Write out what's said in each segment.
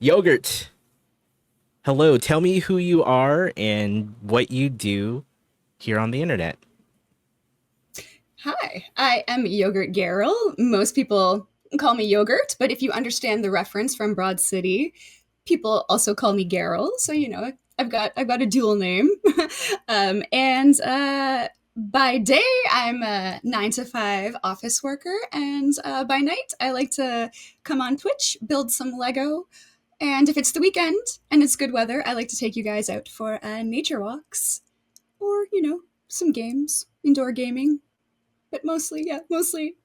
Yogurt, hello. Tell me who you are and what you do here on the internet. Hi, I am yogurtgarol. Most people call me yogurt, but if you understand the reference from Broad City, people also call me Garol. So I've got a dual name. And by day I'm a 9 to 5 office worker, and by night I like to come on Twitch, build some Lego, and if it's the weekend and it's good weather, I like to take you guys out for nature walks or some games, indoor gaming, but mostly, yeah, mostly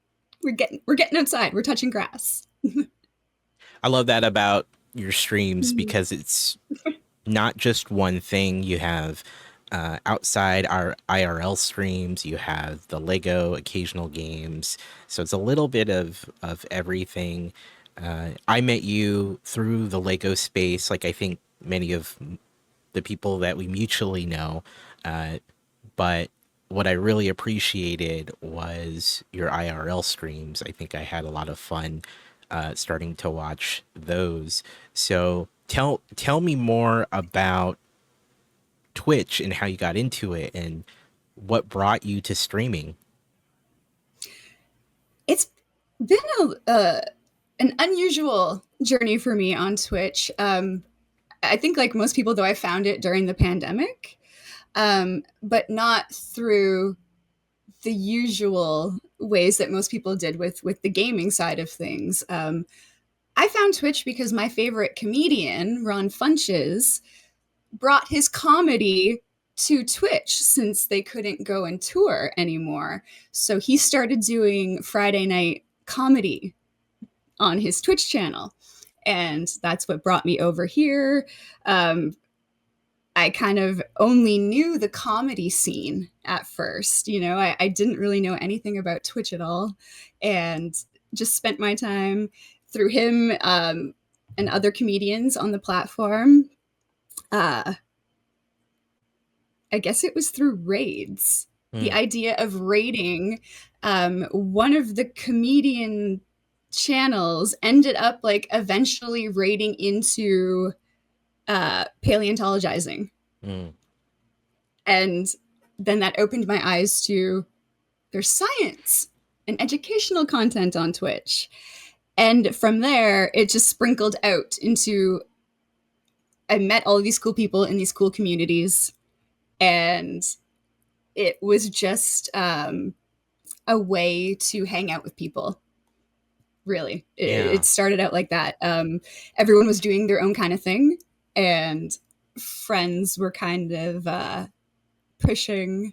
we're getting outside. We're touching grass. I love that about your streams because it's not just one thing. You have outside our IRL streams, you have the Lego occasional games. So it's a little bit of everything. I met you through the Lego space, like I think many of the people that we mutually know. Uh, but what I really appreciated was your IRL streams. I think I had a lot of fun starting to watch those. So tell me more about Twitch and how you got into it and what brought you to streaming. It's been an unusual journey for me on Twitch. I think, like most people, though, I found it during the pandemic, but not through the usual ways that most people did with the gaming side of things. I found Twitch because my favorite comedian, Ron Funches, brought his comedy to Twitch since they couldn't go and tour anymore. So he started doing Friday night comedy on his Twitch channel. And that's what brought me over here. I kind of only knew the comedy scene at first. I didn't really know anything about Twitch at all, and just spent my time through him, and other comedians on the platform. Uh, I guess it was through raids. The Hmm. idea of raiding one of the comedian channels ended up like eventually raiding into paleontologizing. Hmm. And then that opened my eyes to there's science and educational content on Twitch. And from there, it just sprinkled out into I met all of these cool people in these cool communities. And it was just a way to hang out with people. Really, Yeah. it started out like that. Everyone was doing their own kind of thing, and friends were kind of pushing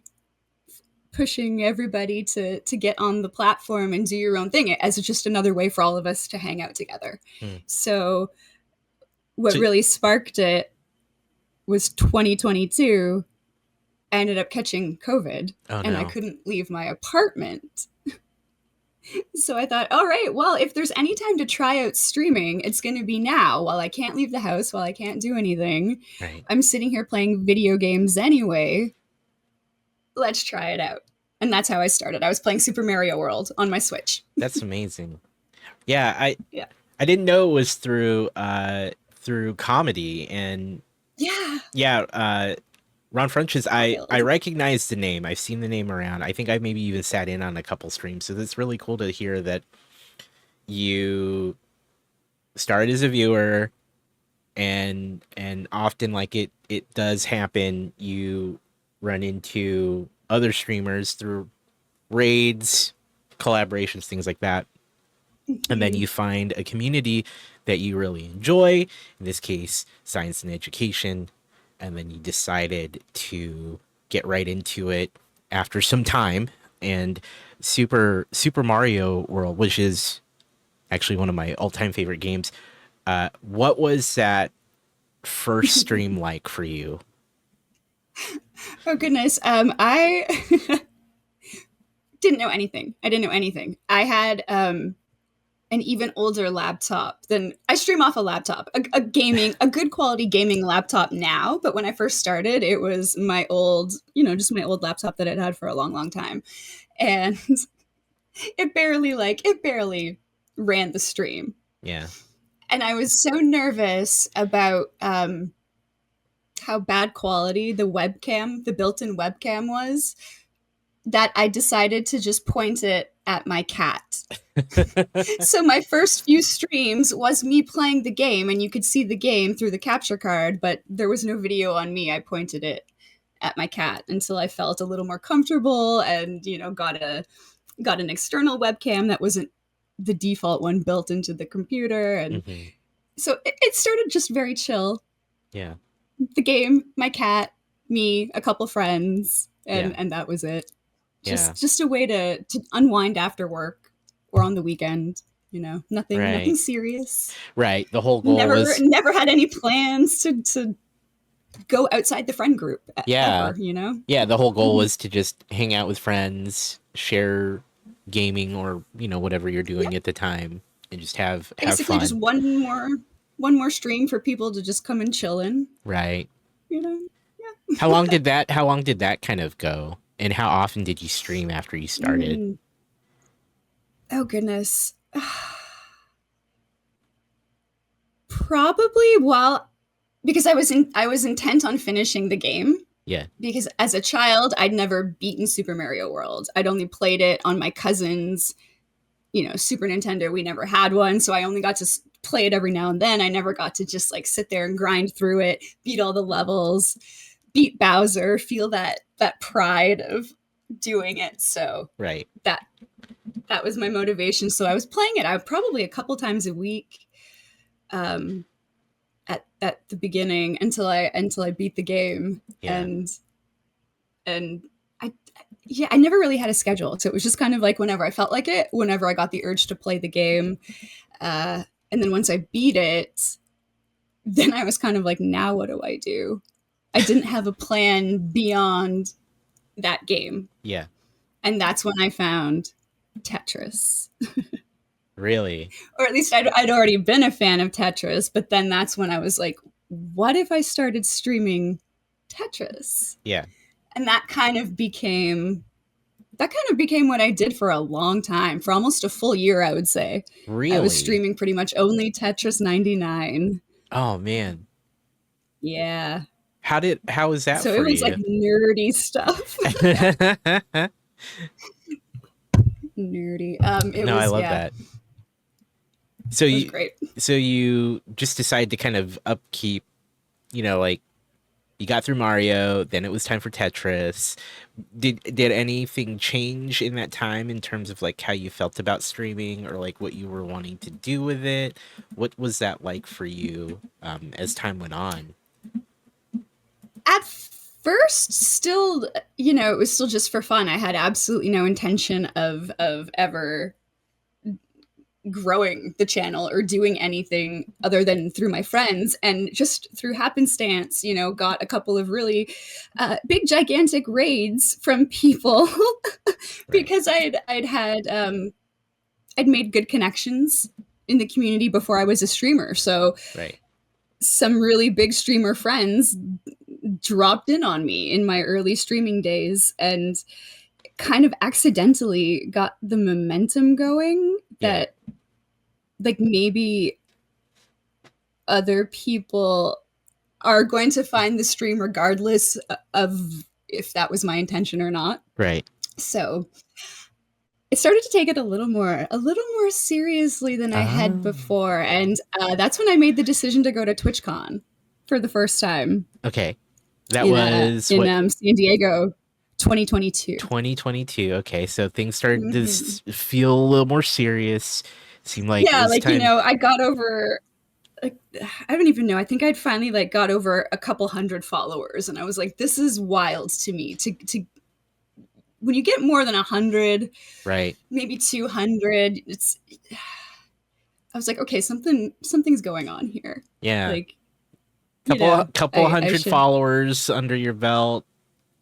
everybody to get on the platform and do your own thing as just another way for all of us to hang out together. Hmm. So what So really sparked it was 2022. I ended up catching COVID, oh and I no. couldn't leave my apartment. So I thought, all right, well, if there's any time to try out streaming, it's going to be now. While I can't leave the house, while I can't do anything, Right. I'm sitting here playing video games anyway. Let's try it out. And that's how I started. I was playing Super Mario World on my Switch. That's amazing. Yeah, Yeah. I didn't know it was through comedy and Yeah. yeah, Ron Funches, I Wild. recognize the name. I've seen the name around. I think I've maybe even sat in on a couple streams. So it's really cool to hear that you started as a viewer and often like it does happen, you run into other streamers through raids, collaborations, things like that. And then Mhm. you find a community that you really enjoy, in this case, science and education, and then you decided to get right into it after some time. And Super Mario World, which is actually one of my all-time favorite games, what was that first stream like for you? Oh goodness. I didn't know anything. I didn't know anything. I had an even older laptop than I stream off a laptop, a good quality gaming laptop now. But when I first started, it was my old, just my old laptop that I'd had for a long, long time. And it barely ran the stream. Yeah. and I was so nervous about how bad quality the built-in webcam was, that I decided to just point it at my cat. So my first few streams was me playing the game, and you could see the game through the capture card, but there was no video on me. I pointed it at my cat until I felt a little more comfortable, and got an external webcam that wasn't the default one built into the computer. And Hmm. so it started just very chill. Yeah. The game, my cat, me, a couple friends, Yeah. and that was it. Yeah. Just a way to unwind after work or on the weekend. Nothing Right. serious. Right. The whole goal Never was, never had any plans to go outside the friend group yeah. ever. Yeah. The whole goal Mm-hmm. was to just hang out with friends, share gaming or, whatever you're doing Yep. at the time and just have Basically, just fun. one more stream for people to just come and chill in. Right. You know. How long did that kind of go? And how often did you stream after you started? Mm. Oh goodness. Probably while because I was intent on finishing the game, Yeah. because as a child I'd never beaten Super Mario World. I'd only played it on my cousin's, Super Nintendo. We never had one, so I only got to play it every now and then. I never got to just like sit there and grind through it, beat all the levels, beat Bowser, feel that pride of doing it. So Right. that was my motivation. So I was playing it. I probably a couple times a week, um, at the beginning until I beat the game. Yeah. And I yeah, I never really had a schedule. So it was just kind of like whenever I felt like it, whenever I got the urge to play the game. Uh, and then once I beat it, then I was kind of like, now what do I do? I didn't have a plan beyond that game. Yeah. And that's when I found Tetris. Really? Or at least I'd already been a fan of Tetris, but then that's when I was like, what if I started streaming Tetris? Yeah. And that kind of became what I did for a long time, for almost a full year, I would say. I was Really? streaming pretty much only Tetris 99. Oh man. Yeah. How was that So it for was like you? nerdy stuff. Nerdy. It No, I was, love yeah, that. So it was you great. so you just decided to kind of upkeep, like you got through Mario, then it was time for Tetris. Did anything change in that time in terms of like how you felt about streaming or like what you were wanting to do with it? What was that like for you as time went on? At first, still, it was still just for fun. I had absolutely no intention of ever growing the channel or doing anything other than through my friends, and just through happenstance, got a couple of really big gigantic raids from people Right. because I'd made good connections in the community before I was a streamer. So Right. some really big streamer friends dropped in on me in my early streaming days, and kind of accidentally got the momentum going Yeah. that, like, maybe other people are going to find the stream regardless of if that was my intention or not. Right. So I started to take it a little more seriously than I had Oh. before, and that's when I made the decision to go to TwitchCon for the first time Okay. That in was what, San Diego, 2022. 2022. Okay, so things started to Mhm. feel a little more serious. Seemed like it Yeah, was like, time. I got over, like, I don't even know. I think I'd finally like got over a couple hundred followers, and I was like, this is wild to me. To when you get more than 100, Right. maybe 200, I was like, okay, something's going on here. Yeah. Like, Couple I hundred should, followers under your belt.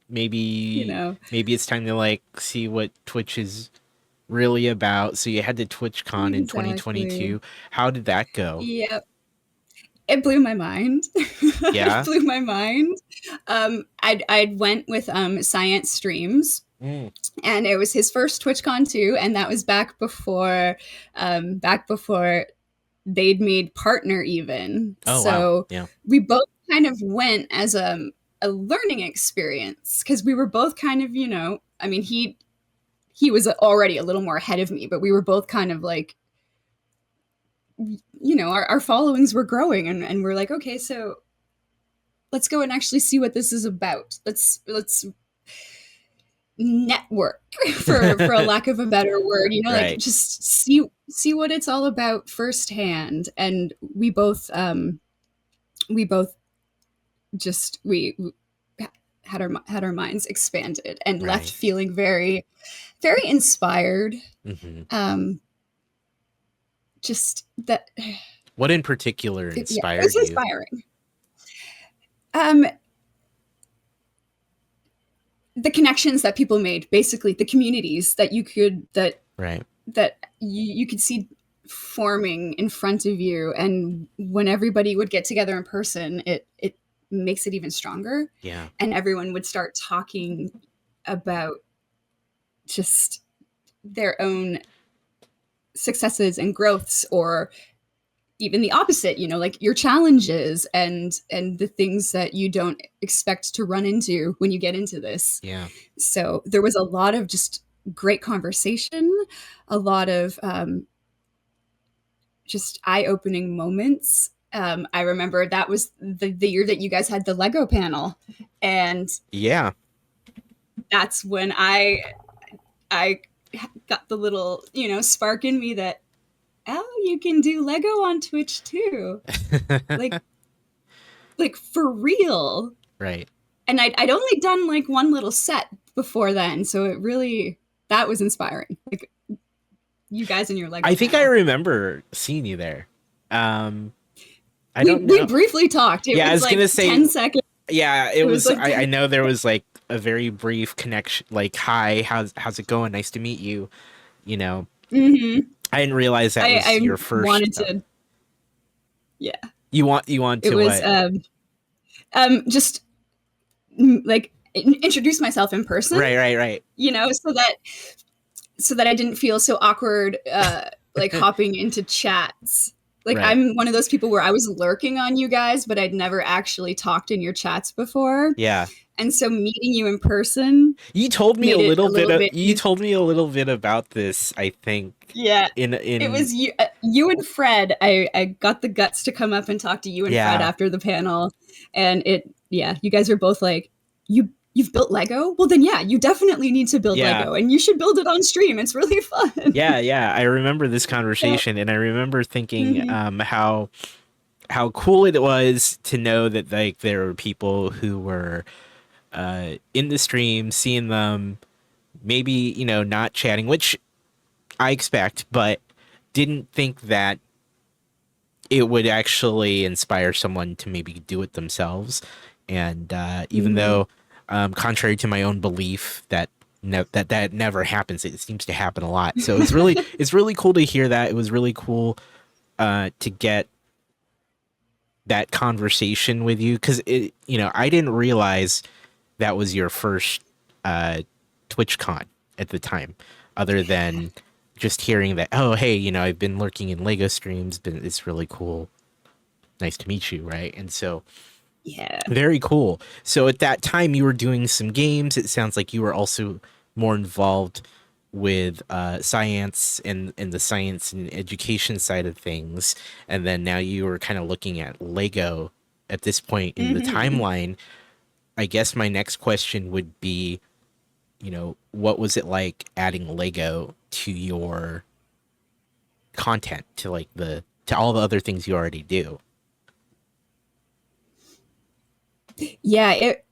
you Maybe know, maybe it's time to like see what Twitch is really about. So you had the TwitchCon in exactly. 2022. How did that go? Yep. It blew my mind. It Yeah. blew my mind. I'd went with Science Streams, Mm. and it was his first TwitchCon too, and that was back before they'd made partner even. Oh wow. So Yeah. we both kind of went as a learning experience because we were both kind of, I mean, he was already a little more ahead of me, but we were both kind of like, our followings were growing, and we're like, okay, so let's go and actually see what this is about. Let's network for a lack of a better word, like Right. just see what it's all about firsthand. And we both just we had our minds expanded and left Right. feeling very, very inspired. Hmm. um just that What in particular yeah, it was inspired you? inspiring. um the connections that people made, basically the communities that you could Right. that you could see forming in front of you, and when everybody would get together in person, it makes it even stronger, Yeah. and everyone would start talking about just their own successes and growths, or even the opposite, like your challenges and the things that you don't expect to run into when you get into this. Yeah. So there was a lot of just great conversation, a lot of just eye-opening moments. I remember that was the year that you guys had the Lego panel, and Yeah. that's when I got the little spark in me that, oh, you can do Lego on Twitch too, like for real. Right. And I'd only done like one little set before then, so it really, that was inspiring. Like you guys in your Lego I think I panel. remember seeing you there. Um, I We don't we know. briefly talked. It Yeah, I was was like gonna say. 10 seconds. Yeah, it It was was. like I 10. know there was like a very brief connection. Like, hi, how's it going? Nice to meet you. You know, Mm-hmm. I didn't realize that was I your first. wanted to. Yeah, You want it to was what? just like introduce myself in person, Right. Right. Right. so that I didn't feel so awkward, like hopping into chats. Like Right. I'm one of those people where I was lurking on you guys, but I'd never actually talked in your chats before. Yeah. And so meeting you in person You told me a made it a little bit. little bit You easier. told me a little bit about this. I think Yeah. It in was you and Fred. I got the guts to come up and talk to you and Fred yeah, after the panel, and yeah, you guys were both like, you've built Lego? Well, then yeah, you definitely need to build yeah. Lego, and you should build it on stream. It's really fun. Yeah, yeah, I remember this So, conversation, and I remember thinking mhm. how cool it was to know that like there were people who were in the stream, seeing them, maybe not chatting, which I expect, but didn't think that it would actually inspire someone to maybe do it themselves. And even Mhm. though, contrary to my own belief that that never happens, it seems to happen a lot. So it's really cool to hear that. It was really cool to get that conversation with you because I didn't realize that was your first uh, TwitchCon at the time, other than just hearing that. Oh, hey, I've been lurking in Lego streams, but it's really cool. Nice to meet you, right? And so Yeah. very cool. So at that time, you were doing some games. It sounds like you were also more involved with science and the science and education side of things. And then now you were kind of looking at Lego at this point in the Mhm. timeline. I guess my next question would be, what was it like adding Lego to your content, to like to all the other things you already do? Yeah, it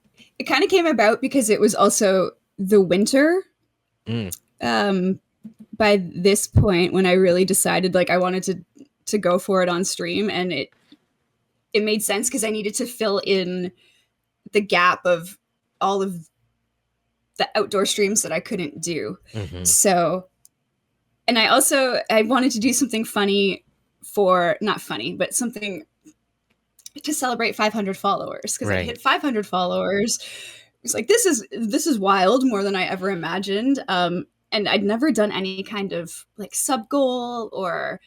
kind of came about because it was also the winter. Mm, Um, by this point, when I really decided like I wanted to go for it on stream, and it made sense because I needed to fill in the gap of all of the outdoor streams that I couldn't do. hmm. So, and I wanted to do something funny, for not funny, but something to celebrate 500 followers, because I'd Right. hit 500 followers. It's like this is wild, more than I ever imagined. And I'd never done any kind of like sub goal, or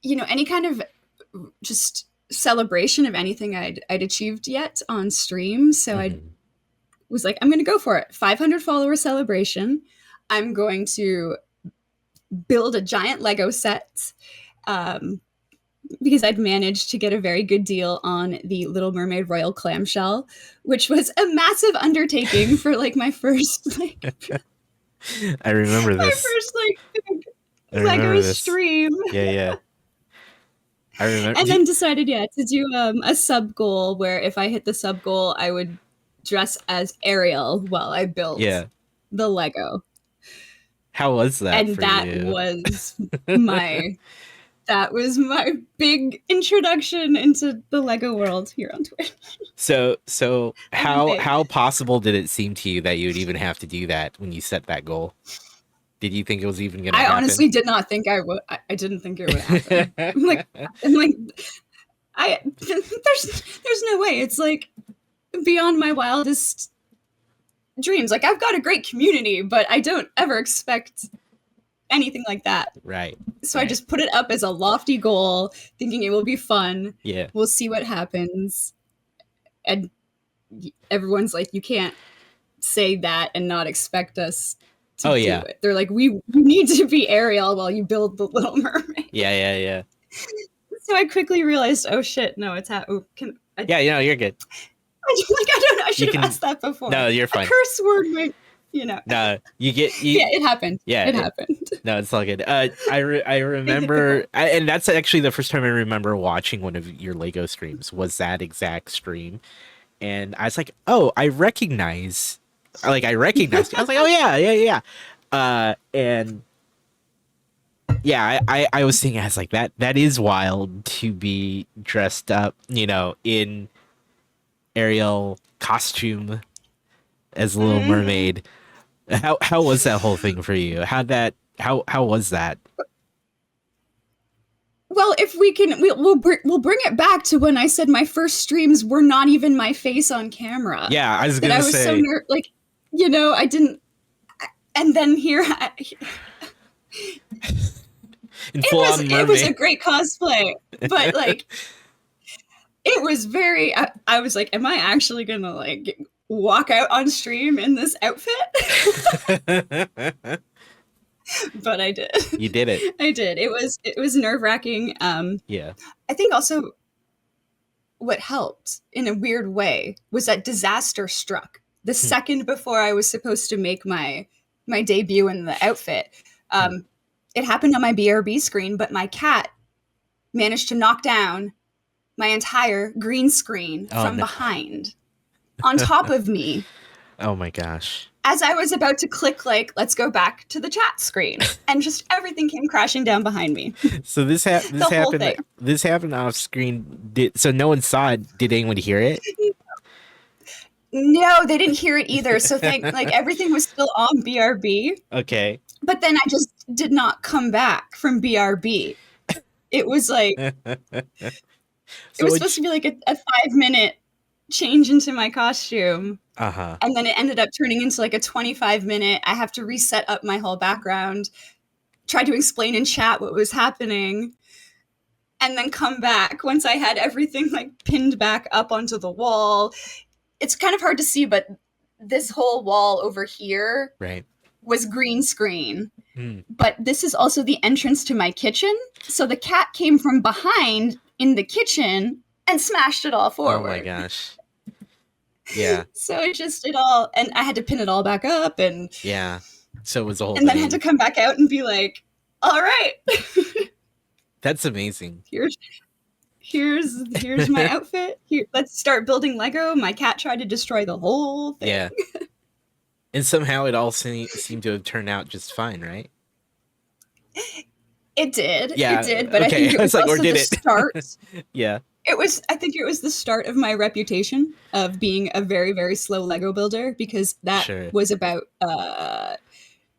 any kind of just celebration of anything I'd achieved yet on stream. So I Mhm. was like, I'm going to go for it. 500 follower celebration. I'm going to build a giant Lego set. Um, because I'd managed to get a very good deal on the Little Mermaid Royal Clamshell, which was a massive undertaking for like my first I remember this. big I Lego remember this. stream. Yeah, yeah. I remember. And then decided, to do a sub goal where if I hit the sub goal, I would dress as Ariel while I built Yeah. the Lego. How was that And for you? my that was my big introduction into the Lego world here on Twitch. So I mean, how possible did it seem to you that you would even have to do that when you set that goal? Did you think it was even going to I happen? honestly did not think I would. I didn't think it would happen. I'm like, there's no way. It's like beyond my wildest dreams. Like I've got a great community, but I don't ever expect anything like that. Right. So I Right. just put it up as a lofty goal, thinking it will be fun. Yeah. We'll see what happens. And everyone's like, you can't say that and not expect us to Oh do yeah. it. They're like, we need to be Ariel while you build the Little Mermaid. Yeah, yeah, yeah. So I quickly realized, oh shit, no, it's can I? Yeah, you know, you're good. I don't know. I You should have can asked that before. No, you're A fine. curse word might, No, you get you Yeah, it happened. yeah, It happened. no, it's all good. I remember, and that's actually the first time I remember watching one of your Lego streams was that exact stream, and I was like, oh, I recognized you. I was like, oh yeah, yeah, yeah. And yeah, I was thinking, I was like, that is wild to be dressed up, in Ariel costume as Little Mm-hmm. Mermaid. How was that whole thing for you? How was that? Well, if we can, we'll bring it back to when I said my first streams were not even my face on camera. Yeah, I was That I gonna was so say I didn't. And then here, in full on it was a mermaid. great cosplay, but like it was very. I was like, am I actually gonna like walk out on stream in this outfit? But I did. You did it. I did. It was nerve wracking. Yeah. I think also what helped in a weird way was that disaster struck the Hmm, second before I was supposed to make my debut in the outfit. hmm. It happened on my BRB screen, but my cat managed to knock down my entire green screen Oh from no. behind on top of me Oh my gosh. as I was about to click like let's go back to the chat screen, and just everything came crashing down behind me. So The whole thing. this happened off screen. So no one saw it. Did anyone hear it? No, they didn't hear it either. So like everything was still on BRB, Okay. but then I just did not come back from BRB. It was like it So was supposed to be like a 5 minute change into my costume, uh-huh. and then it ended up turning into like a 25 minute. I have to reset up my whole background, try to explain in chat what was happening, and then come back once I had everything like pinned back up onto the wall. It's kind of hard to see, but this whole wall over here Right. was green screen. Hmm. But this is also the entrance to my kitchen. So the cat came from behind in the kitchen and smashed it all Oh my forward. gosh. Yeah. So it all, and I had to pin it all back up, and Yeah. So it was a whole and then had thing. to come back out and be like, all right, That's amazing. here's my outfit. Here, let's start building Lego. My cat tried to destroy the whole thing. Yeah. And somehow it all seemed to have turned out just fine, right? It did. Yeah. It did. But I Okay. think it I was was like, or also did the it? start. Yeah. I think it was the start of my reputation of being a very, very slow Lego builder, because that Sure. was about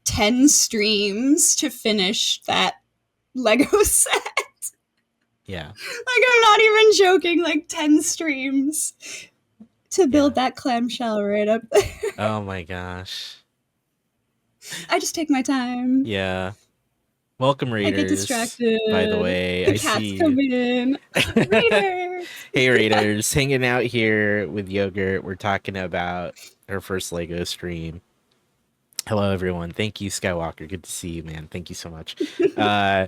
10 streams to finish that Lego set. Yeah. Like, I'm not even joking, like 10 streams to build that clamshell right up there. Oh my gosh. I just take my time. Yeah. Welcome, I get Raiders. By the distracted. way, The I cats see come you. in. Raiders. Hey, Raiders, hanging out here with Yogurt. We're talking about her first Lego stream. Hello, everyone. Thank you, Skywalker. Good to see you, man. Thank you so much. Uh,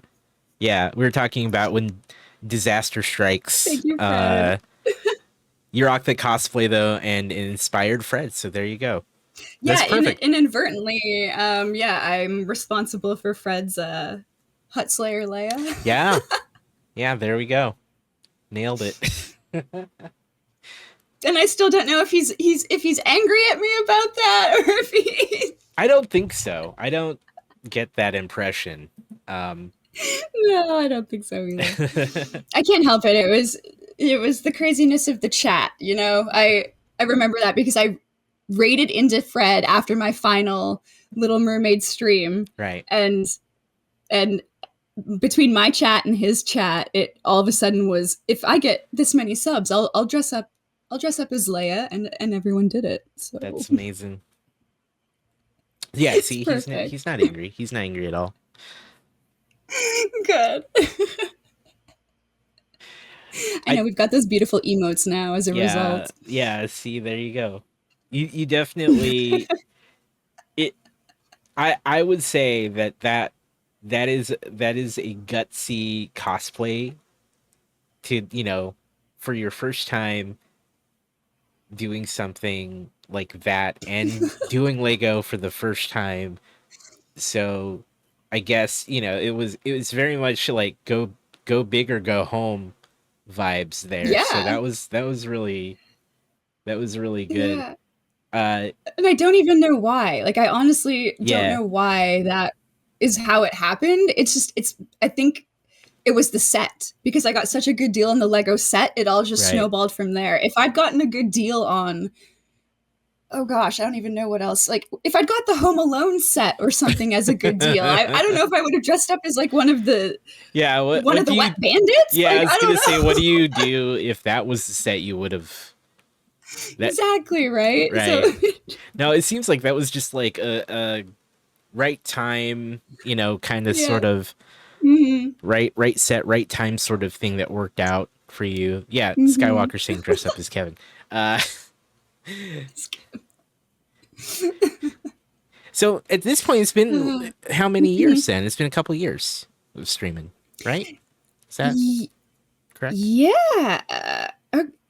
yeah, we were talking about when disaster strikes. Thank you, Fred. You rock the cosplay though, and it inspired Fred. So there you go. That's Yeah, perfect. inadvertently, yeah, I'm responsible for Fred's Hut Slayer Leia. Yeah, yeah. There we go. Nailed it. And I still don't know if he's angry at me about that or if he I don't think so. I don't get that impression. Um, No, I don't think so either. I can't help it. It was the craziness of the chat, you know. I remember that because I raided into Fred after my final Little Mermaid stream, right. and and between my chat and his chat, it all of a sudden was, if I get this many subs, I'll dress up. I'll dress up as Leia, and everyone did it. So That's amazing. Yeah. it's See, perfect. he's not angry. He's not angry at all. Good. I I know we've got those beautiful emotes now as a yeah result. yeah. See, there you go. You definitely it. I would say that is a gutsy cosplay to for your first time doing something like that and doing Lego for the first time. So I guess, it was very much like go big or go home vibes there. So Yeah, that was really good. yeah. Uh And I don't even know why. Like, I honestly don't yeah, know why that is how it happened. I think it was the set because I got such a good deal on the Lego set. It all just right. snowballed from there. If I'd gotten a good deal on, oh gosh, I don't even know what else. Like, if I'd got the Home Alone set or something as a good deal, I don't know if I would have dressed up as like Yeah, one of what the do wet you bandits. yeah, I Like, was I gonna don't say, what do know. you do if that was the set you would have that Exactly, right? So, right? No, it seems like that was just like a right time, kind of yeah. sort of Hmm. right set, right time sort of thing that worked out for you. Yeah, Hmm. Skywalker saying dress up as Kevin. Uh so at this point it's been how many years then? It's been a couple years of streaming, right? Is that correct? Yeah,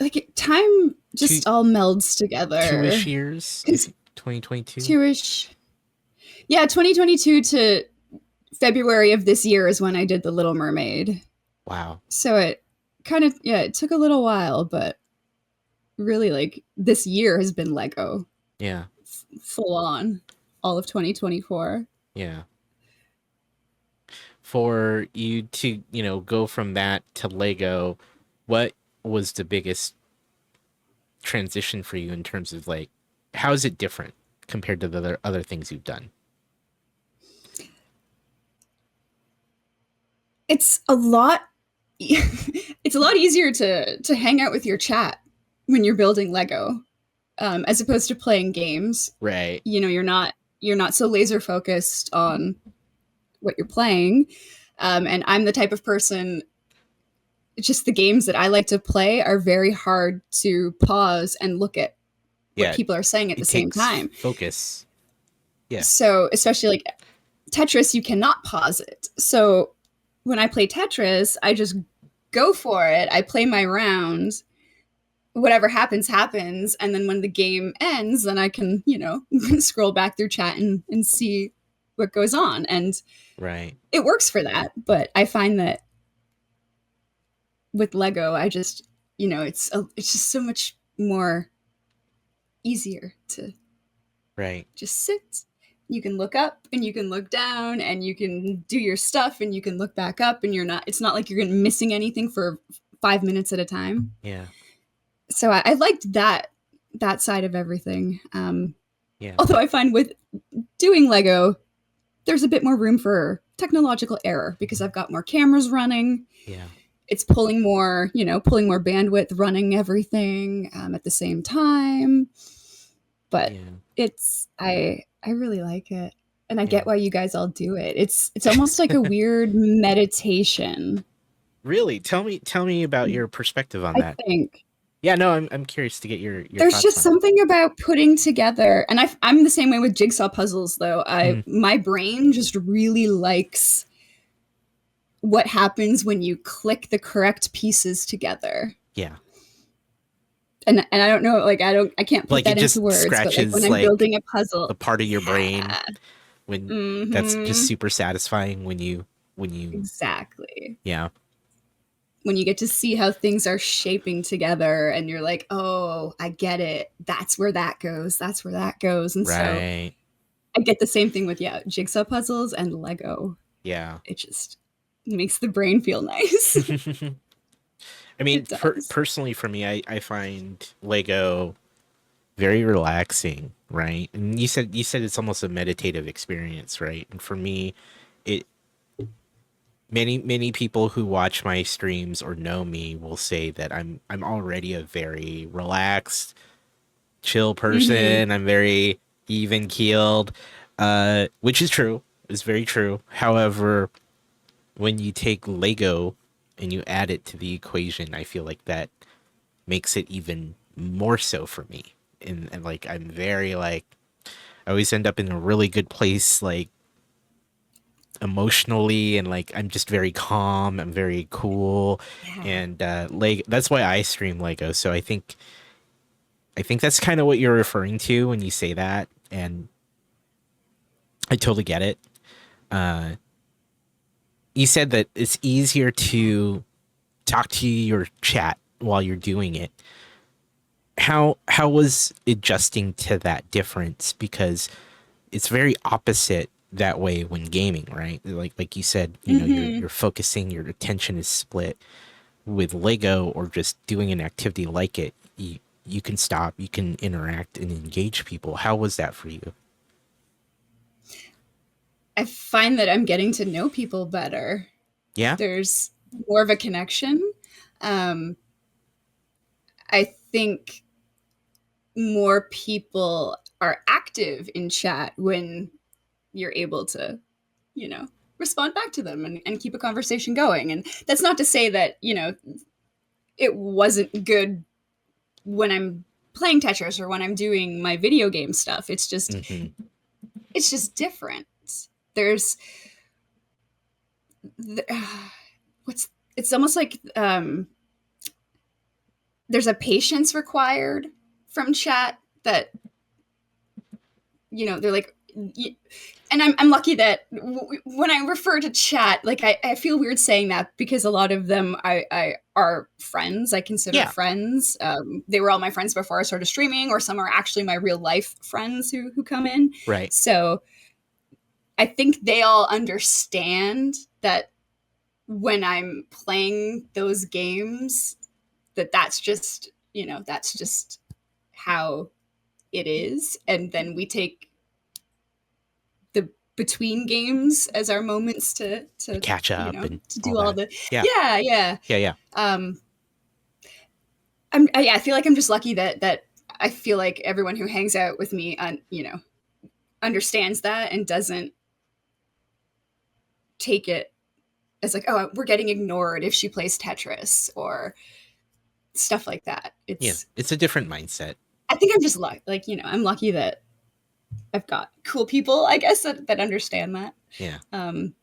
like time Two just all melds together. two-ish years, Because maybe 2022. two-ish, yeah, 2022 to February of this year is when I did the Little Mermaid. Wow. So it kind of, yeah, it took a little while, but really, like, this year has been Lego Yeah. full on, all of 2024. Yeah. For you to, go from that to Lego, what was the biggest transition for you in terms of like how is it different compared to the other things you've done? It's a lot. It's a lot easier to hang out with your chat when you're building Lego, as opposed to playing games. Right. You know, you're not so laser focused on what you're playing. And I'm the type of person, just the games that I like to play are very hard to pause and look at what Yeah. people are saying at the It same takes time. focus. Yeah. So, especially like Tetris, you cannot pause it. So, when I play Tetris, I just go for it. I play my round. Whatever happens, happens. And then when the game ends, then I can, scroll back through chat and see what goes on. And Right. it works for that. But I find that with Lego, it's just so much more easier to Right. just sit. You can look up and you can look down and you can do your stuff and you can look back up, and it's not like you're missing anything for 5 minutes at a time. Yeah. So I liked that side of everything. Yeah. Although I find with doing Lego, there's a bit more room for technological error because I've got more cameras running. Yeah. It's pulling more bandwidth, running everything at the same time. But Yeah. I really like it. And I Yeah. get why you guys all do it. It's almost like a weird meditation, Really? Tell me about your perspective on I that. think. Yeah, no, I'm curious to get your There's thoughts just on it. something about putting together, and I'm the same way with jigsaw puzzles though. I Mm, my brain just really likes what happens when you click the correct pieces together. yeah. And I don't know, like I can't put Like it that into just words, but like when scratches I'm like building a puzzle, the part of your brain yeah. when that's just Mm-hmm. super satisfying when you Exactly. yeah. When you get to see how things are shaping together and you're like, oh, I get it. That's where that goes. That's where that goes. And so Right. I get the same thing with, yeah, jigsaw puzzles and Lego. Yeah. It just makes the brain feel nice. I mean, It does. personally for me, I find Lego very relaxing, right? And you said it's almost a meditative experience, right? And for me, it many people who watch my streams or know me will say that I'm already a very relaxed, chill Mm-hmm. person. I'm very even keeled, which is true. Is very true. However, when you take Lego and you add it to the equation, I feel like that makes it even more so for me. And like I'm very like I always end up in a really good place, like emotionally, and like I'm just very calm. I'm very cool, Yeah. and Lego. That's why I stream Lego. So I think that's kind of what you're referring to when you say that, and I totally get it. Uh, you said that it's easier to talk to your chat while you're doing it. How was adjusting to that difference? Because it's very opposite that way when gaming, right? Like you said, you're Mm-hmm. you're focusing, your attention is split. With Lego or just doing an activity like it, you can stop, you can interact and engage people. How was that for you? I find that I'm getting to know people better. Yeah, There's more of a connection. Um, I think more people are active in chat when you're able to, you know, respond back to them and keep a conversation going. And that's not to say that, it wasn't good when I'm playing Tetris or when I'm doing my video game stuff. hmm It's just different. There's what's it's almost like there's a patience required from chat that they're like, and I'm lucky that when I refer to chat, like I feel weird saying that because a lot of them I are friends. I consider yeah, friends. They were all my friends before I started streaming, or some are actually my real life friends who come in. right. So I think they all understand that when I'm playing those games, that's just how it is, and then we take the between games as our moments to Catch up and to all do all that. the Yeah, yeah, yeah. yeah, yeah. um I feel like I'm just lucky that I feel like everyone who hangs out with me understands that and doesn't take it as like, oh, we're getting ignored if she plays Tetris or stuff like that. Yeah, It's it's a different mindset. I think I'm just lucky, like, I'm lucky that I've got cool people, I guess, that understand that. Yeah. um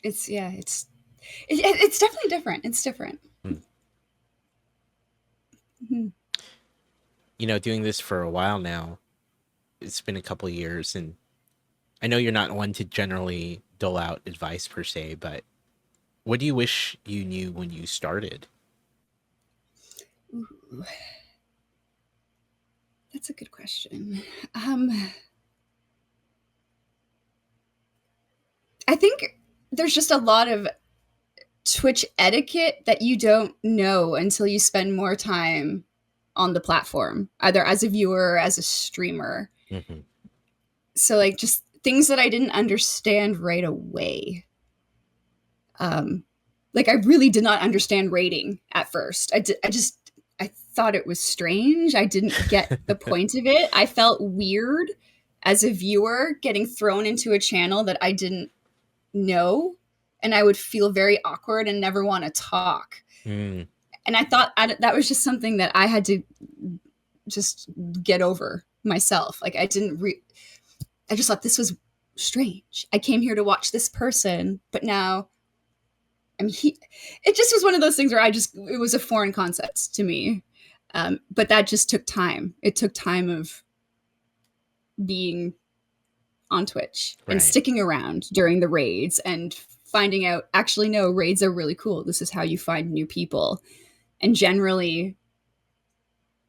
it's yeah it's definitely different. It's different. Hmm. Mhm. Doing this for a while now, it's been a couple of years, and I know you're not one to generally dole out advice per se, but what do you wish you knew when you started? Ooh, that's a good question. um I think there's just a lot of Twitch etiquette that you don't know until you spend more time on the platform, either as a viewer or as a streamer. Hmm So, like, just things that I didn't understand right away. Um, like, I really did not understand rating at first. I thought it was strange. I didn't get the point of it. I felt weird as a viewer getting thrown into a channel that I didn't know, and I would feel very awkward and never want to talk. Mm, And I thought that was just something that I had to just get over myself. Like I just thought this was strange. I came here to watch this person, but now it just was one of those things where it was a foreign concept to me. But that just took time. It took time of being on Twitch and right. sticking around during the raids and finding out, actually, no, raids are really cool. This is how you find new people. And generally,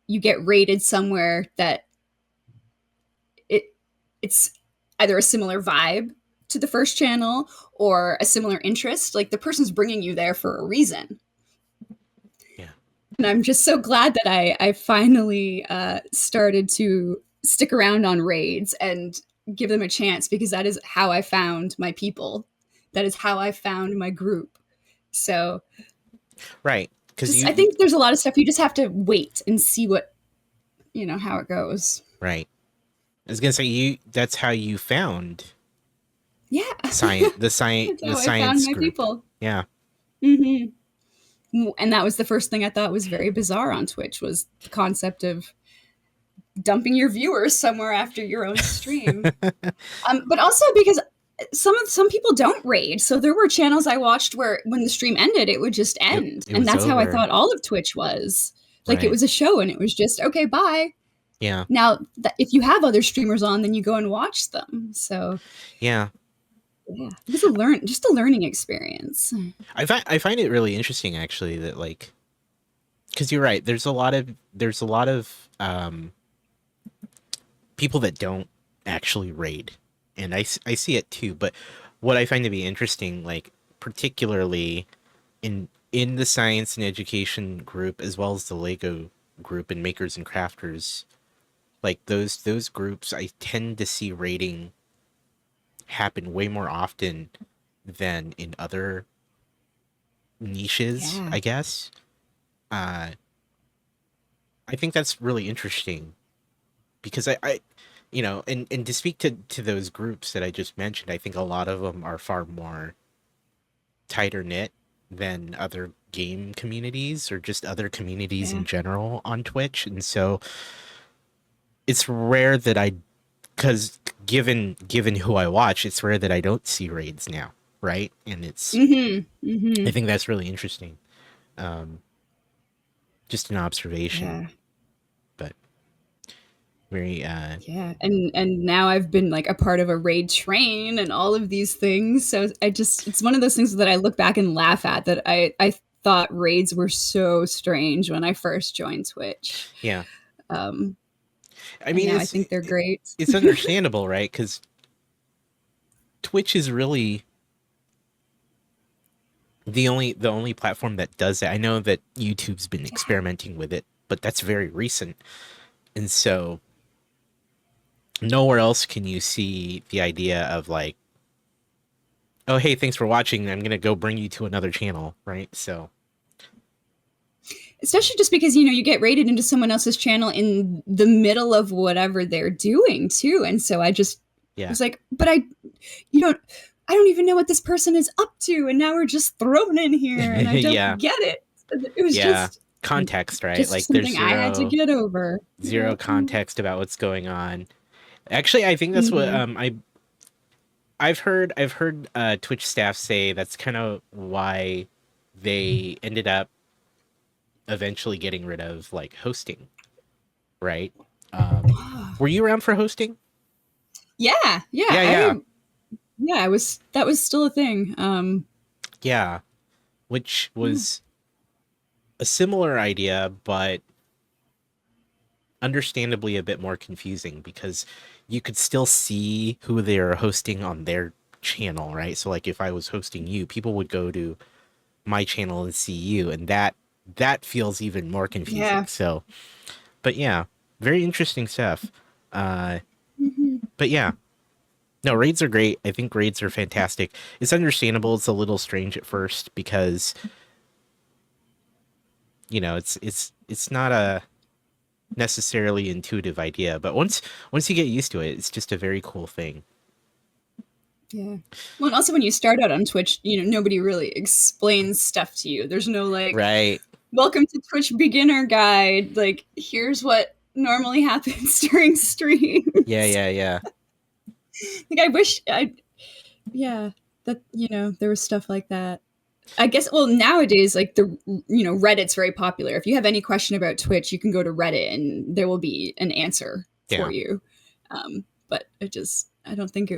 you get raided somewhere that it's either a similar vibe to the first channel or a similar interest. Like the person's bringing you there for a reason. Yeah. And I'm just so glad that I finally started to stick around on raids and give them a chance, because that is how I found my people. That is how I found my group. So Right. Because I think there's a lot of stuff you just have to wait and see how it goes. right. I was gonna say that's how you found Yeah. the That's how I found science my group. people. Yeah. Mm-hmm. And that was the first thing I thought was very bizarre on Twitch, was the concept of dumping your viewers somewhere after your own stream. But also because some people don't raid, so there were channels I watched where when the stream ended, it would just end, It and was that's how I over. thought all of Twitch was. Like it Right. was a show, and it was just okay, bye. Yeah. Now, if you have other streamers on, then you go and watch them. So Yeah. yeah, it was just a learning experience. I find it really interesting actually that like, because you're right. There's a lot of people that don't actually raid, and I see it too. But what I find to be interesting, like particularly in the science and education group as well as the Lego group and makers and crafters, like those groups, I tend to see raiding happen way more often than in other niches, Yeah. I guess. Uh, I think that's really interesting because and to speak to those groups that I just mentioned, I think a lot of them are far more tighter knit than other game communities or just other communities Yeah. in general on Twitch. And so it's rare that because given who I watch, it's rare that I don't see raids now, right? And Mm-hmm. Mm-hmm. I think that's really interesting. Um, just an observation, Yeah. but very Yeah. And now I've been like a part of a raid train and all of these things. So it's one of those things that I look back and laugh at, that I thought raids were so strange when I first joined Twitch. yeah. Um, I and mean, now I think they're great. it's understandable, right? Because Twitch is really the only platform that does that. I know that YouTube's been experimenting with it, but that's very recent, and so nowhere else can you see the idea of like, oh hey, thanks for watching. I'm gonna go bring you to another channel, right? So Especially just because you get raided into someone else's channel in the middle of whatever they're doing too, and so I just yeah, was like, but you don't I don't even know what this person is up to, and now we're just thrown in here and I yeah, don't get it. It was yeah. Context, right? just Like there's something I had to get over. zero Yeah. context about what's going on. Actually, I think that's what Mm-hmm. I've heard Twitch staff say that's kind of why they ended up eventually getting rid of like hosting, right? Were you around for hosting? Yeah, Yeah, yeah, I was that was still a thing. yeah. Which Yeah. was a similar idea, but understandably a bit more confusing because you could still see who they're hosting on their channel, right? So like if I was hosting you, people would go to my channel and see you, and that feels even more confusing. Yeah. So, but yeah, very interesting stuff. Uh, Mm-hmm. but yeah, no, raids are great. I think raids are fantastic. It's understandable. It's a little strange at first because it's not necessarily intuitive idea, but once you get used to it, it's just a very cool thing. Yeah. Well, and also when you start out on Twitch, nobody really explains stuff to you. There's no like, Right. welcome to Twitch beginner guide. Like, here's what normally happens during Yeah, streams. yeah, yeah. Like, I wish yeah, that, there was stuff like that. I guess, well, nowadays, like Reddit's very popular. If you have any question about Twitch, you can go to Reddit and there will be an answer for Yeah. you. But I don't think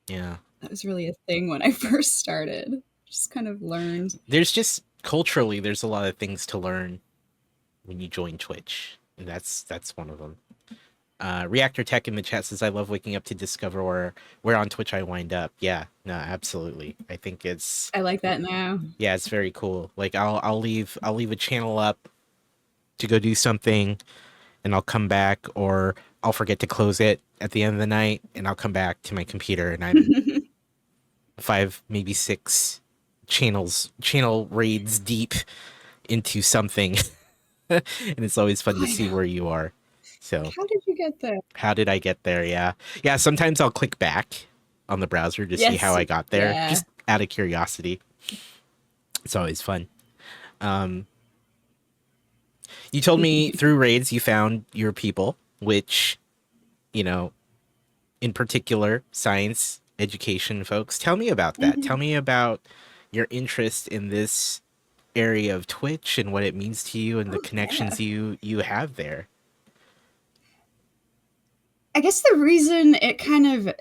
Yeah. that was really a thing when I first started. Just kind of learned. There's just culturally there's a lot of things to learn when you join Twitch. And that's one of them. Reactor Tech in the chat says, "I love waking up to discover where on Twitch I wind up." Yeah, no, absolutely. I think it's I like that now. yeah, it's very cool. Like I'll leave a channel up to go do something, and I'll come back, or I'll forget to close it at the end of the night, and I'll come back to my computer, and I'm five, maybe six channel raids deep into something, and it's always fun to I see know. where you are. So How did you get there? how did I get there? Yeah. Yeah, sometimes I'll click back on the browser to see how Yes. I got there, Yeah. just out of curiosity. It's always fun. Um, you told me through raids you found your people, which, you know, in particular, science education folks. Tell me about that. Tell Mhm. me about your interest in this area of Twitch and what it means to you and the Oh, yeah. connections you have there. I guess the reason it kind of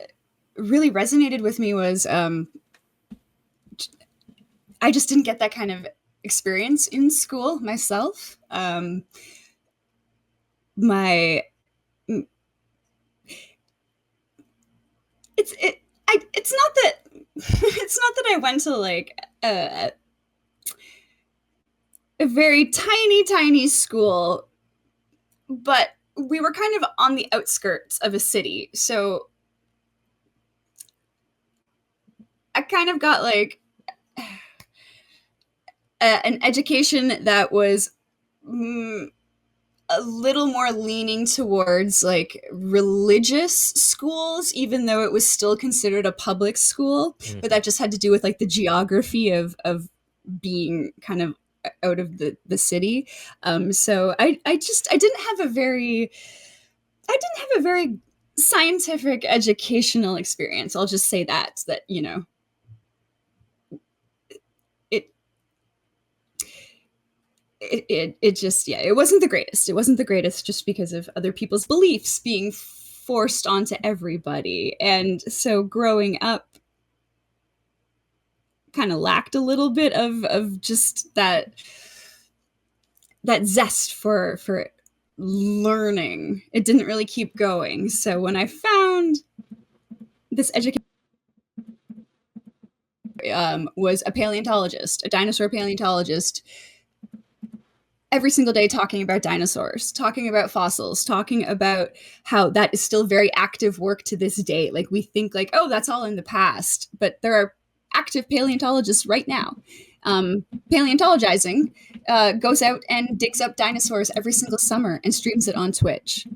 really resonated with me was I just didn't get that kind of experience in school myself. My it's it I it's not that it's not that I went to like a very tiny school, but we were kind of on the outskirts of a city. So I kind of got like an education that was mm, a little more leaning towards like religious schools, even though it was still considered a public school. But Mhm. that just had to do with like the geography of being kind of out of the city. So I didn't have a very scientific educational experience. I'll just say that it it just, yeah, it wasn't the greatest. It wasn't the greatest just because of other people's beliefs being forced onto everybody. And so growing up kind of lacked a little bit of just that zest for learning. It didn't really keep going. So when I found this education, was a paleontologist, a dinosaur paleontologist, every single day talking about dinosaurs, talking about fossils, talking about how that is still very active work to this day. Like we think like, oh, that's all in the past, but there are active paleontologists right now. Paleontologizing goes out and digs up dinosaurs every single summer and streams it on Twitch.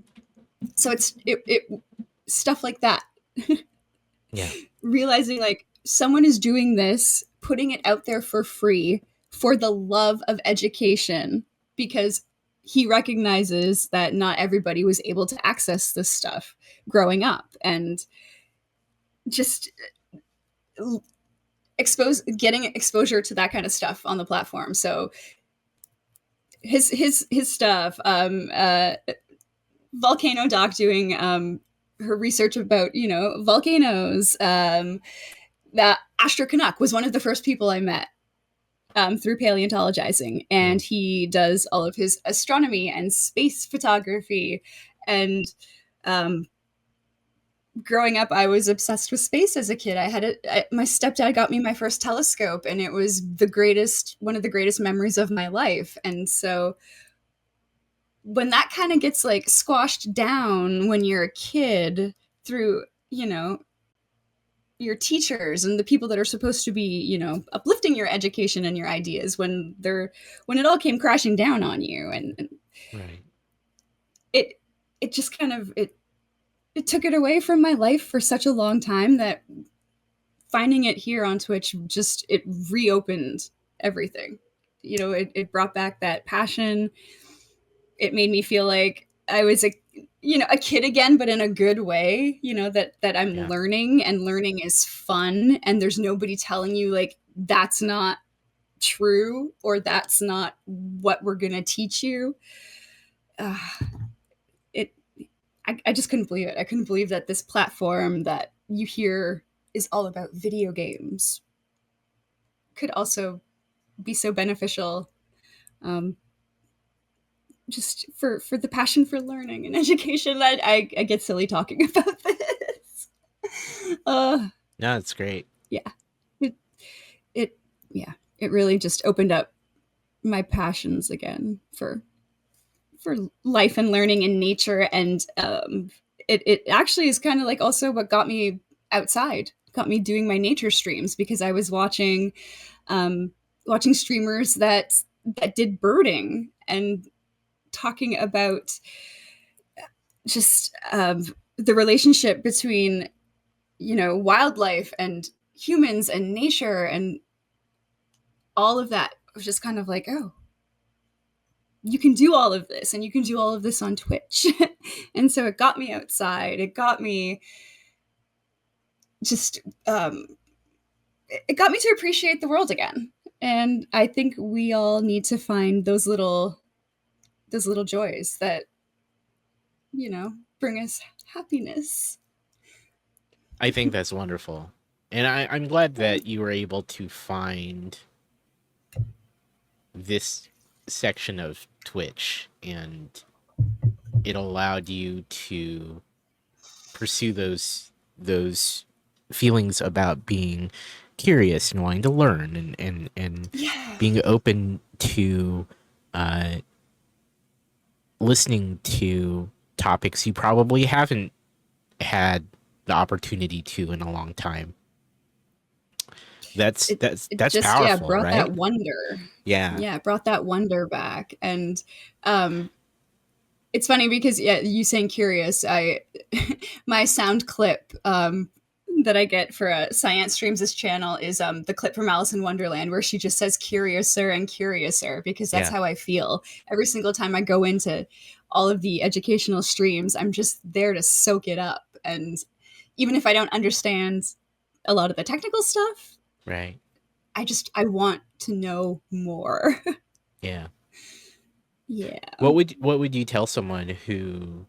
So it stuff like that. Yeah. Realizing like someone is doing this, putting it out there for free for the love of education, because he recognizes that not everybody was able to access this stuff growing up, and just getting exposure to that kind of stuff on the platform. So his stuff, Volcano Doc doing her research about volcanoes. That Astro Canuck was one of the first people I met through paleontologizing, and Mm. he does all of his astronomy and space photography. And um, growing up, I was obsessed with space as a kid. My stepdad got me my first telescope, and it was one of the greatest memories of my life. And so when that kind of gets like squashed down when you're a kid through, your teachers and the people that are supposed to be, uplifting your education and your ideas, when it all came crashing down on you, and Right. it just kind of it took it away from my life for such a long time that finding it here on Twitch just it reopened everything. You know, it brought back that passion. It made me feel like I was a kid again, but in a good way. You know that I'm Yeah. learning, and learning is fun, and there's nobody telling you like that's not true or that's not what we're gonna teach you. Uh, it I just couldn't believe it. I couldn't believe that this platform that you hear is all about video games could also be so beneficial, um, just for the passion for learning and education. I get silly talking about this. Uh, No, it's great. yeah, it, it yeah, it really just opened up my passions again for life and learning and nature, and it actually is kind of like also what got me outside, got me doing my nature streams, because I was um, watching streamers that did birding and talking about just the relationship between wildlife and humans and nature and all of that. It was just kind of like, oh, you can do all of this, and you can do all of this on Twitch. And so it got me outside. It got me just it got me to appreciate the world again. And I think we all need to find those little joys that bring us happiness. I think that's wonderful. And I'm glad that you were able to find this section of Twitch and it allowed you to pursue those feelings about being curious and wanting to learn and Yeah. being open to uh, listening to topics you probably haven't had the opportunity to in a long time. That's it that's it that's just, yeah, powerful, brought right? that wonder. Yeah, Yeah, it brought that wonder back. And it's funny because, yeah, you saying curious, I my sound clip that I get for Science Streams' channel is the clip from Alice in Wonderland where she just says curiouser and curiouser, because that's yeah, how I feel every single time I go into all of the educational streams. I'm just there to soak it up, and even if I don't understand a lot of the technical stuff, right. I want to know more. Yeah. Yeah. What would you tell someone who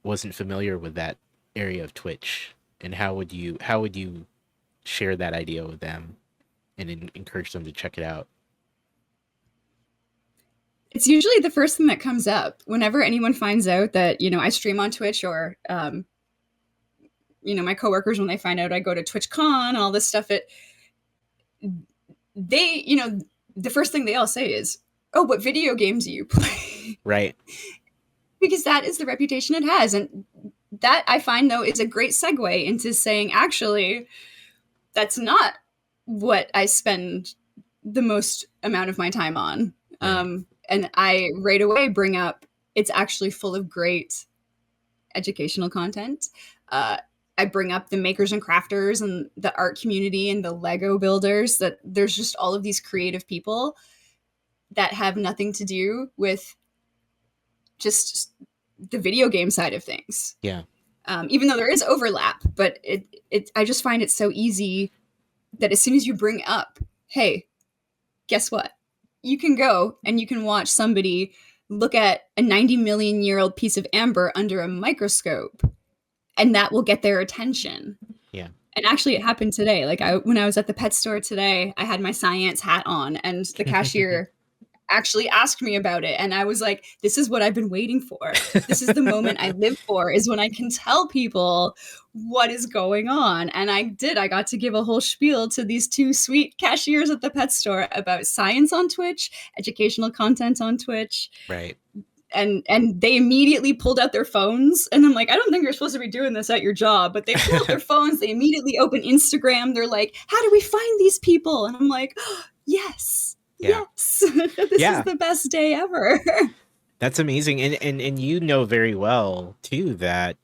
wasn't familiar with that area of Twitch, and how would you share that idea with them and encourage them to check it out? It's usually the first thing that comes up whenever anyone finds out that, I stream on Twitch, or my coworkers, when they find out I go to TwitchCon, all this stuff, they, the first thing they all say is, "Oh, what video games do you play?" Right. Because that is the reputation it has. And that, I find, though, is a great segue into saying, actually, that's not what I spend the most amount of my time on. Right. And I right away bring up, it's actually full of great educational content. Uh, I bring up the makers and crafters and the art community and the Lego builders, that there's just all of these creative people that have nothing to do with just the video game side of things. Yeah. Even though there is overlap, but I just find it so easy that as soon as you bring up, hey, guess what? You can go and you can watch somebody look at a 90 million year old piece of amber under a microscope, and that will get their attention. Yeah. And actually, it happened today. Like, when I was at the pet store today, I had my science hat on, and the cashier actually asked me about it, and I was like, this is what I've been waiting for. This is the moment I live for, is when I can tell people what is going on. And I got to give a whole spiel to these two sweet cashiers at the pet store about science on Twitch, educational content on Twitch. Right. And they immediately pulled out their phones, and I'm like, I don't think you're supposed to be doing this at your job, but they pull out their phones, they immediately open Instagram, they're like, how do we find these people? And I'm like, oh, yes, Yeah. yes. This is Yeah. the best day ever. That's amazing. And you know very well too that,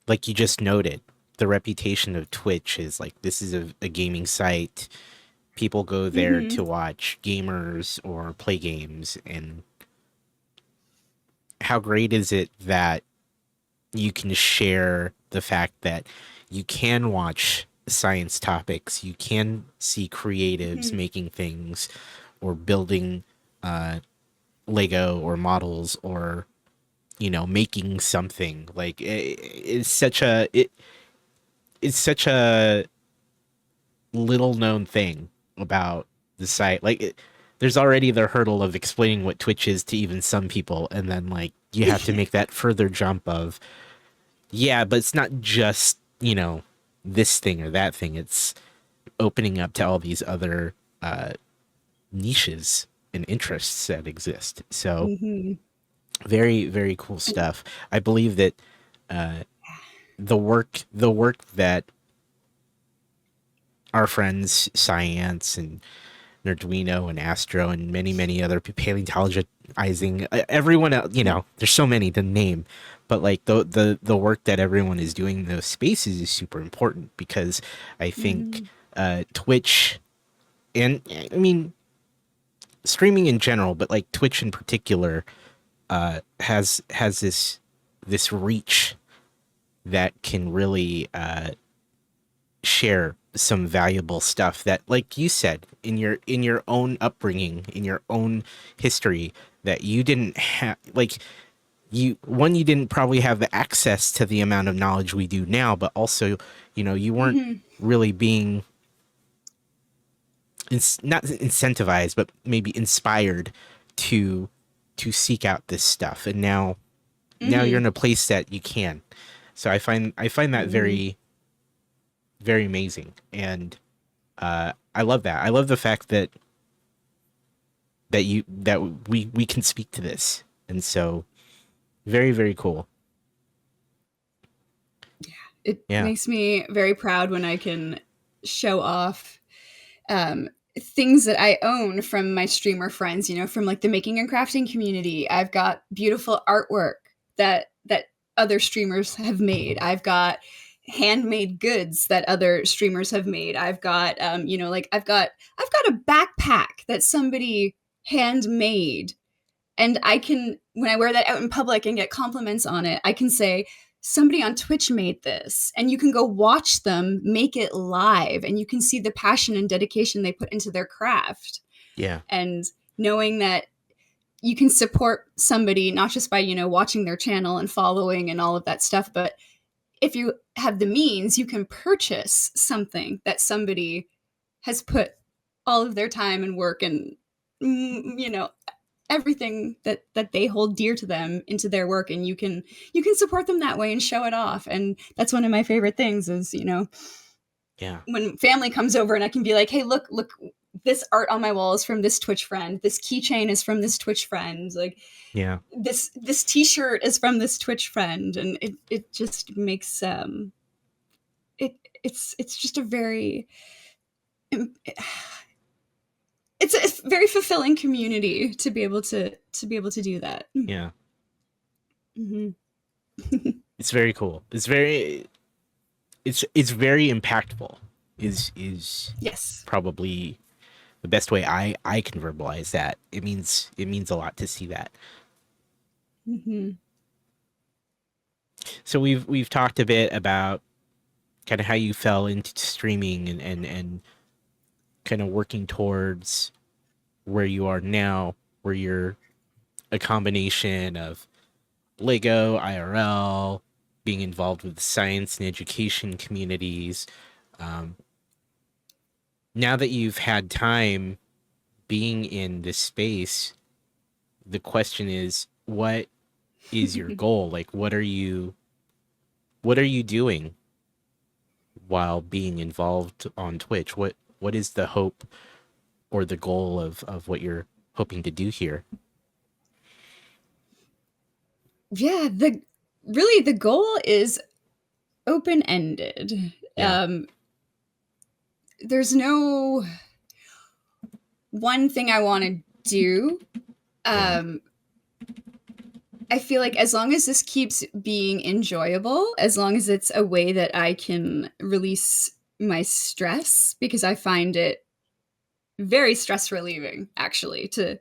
like you just noted, the reputation of Twitch is like this is a gaming site. People go there Mm-hmm. to watch gamers or play games. And how great is it that you can share the fact that you can watch science topics, you can see creatives Mm-hmm. making things or building uh, Lego or models, or making something like it's such a little known thing about the site. Like there's already the hurdle of explaining what Twitch is to even some people, and then like you have to make that further jump of, yeah, but it's not just, this thing or that thing. It's opening up to all these other niches and interests that exist. So Mm-hmm. very, very cool And stuff. I believe that the work that our friends Science and Nerduino and Astro and many, many other paleontologizing, everyone else, there's so many to name, but like the work that everyone is doing in those spaces is super important because I think mm-hmm. Twitch, and I mean streaming in general, but like Twitch in particular, has this reach that can really share some valuable stuff that, like you said, in your own upbringing, in your own history, that you didn't have. Like you didn't probably have the access to the amount of knowledge we do now, but also you weren't Mm-hmm. really being not incentivized, but maybe inspired to seek out this stuff. And now you're Mm-hmm. in a place that you can. So I find that Mm-hmm. very, very amazing. And I love that. I love the fact that we can speak to this. And so very, very cool. It Yeah. makes me very proud when I can show off um, things that I own from my streamer friends, from like the making and crafting community. I've got beautiful artwork that other streamers have made. I've got handmade goods that other streamers have made. I've got like I've got a backpack that somebody handmade, and I can, when I wear that out in public and get compliments on it, I can say somebody on Twitch made this, and you can go watch them make it live, and you can see the passion and dedication they put into their craft. Yeah. And knowing that you can support somebody not just by watching their channel and following and all of that stuff, but if you have the means, you can purchase something that somebody has put all of their time and work and everything that they hold dear to them into their work, and you can support them that way and show it off. And that's one of my favorite things is Yeah. when family comes over and I can be like, hey, look, this art on my wall is from this Twitch friend, this keychain is from this Twitch friend, like Yeah. this t-shirt is from this Twitch friend. And it just makes it it's just a very it's a very fulfilling community to be able to do that. Yeah. Mm-hmm. It's very cool. It's very impactful. Is Yes. probably the best way I can verbalize that. It means a lot to see that. Mm-hmm. So we've talked a bit about kind of how you fell into streaming, and kind of working towards where you are now, where you're a combination of Lego, IRL, being involved with the science and education communities. Um, Now that you've had time being in this space, the question is, what is your goal? Like, what are you doing while being involved on Twitch? What is the hope or the goal of what you're hoping to do here? Yeah, the goal is open ended. Yeah. There's no one thing I want to do. Yeah. Um, I feel like as long as this keeps being enjoyable, as long as it's a way that I can release my stress, because I find it very stress relieving actually to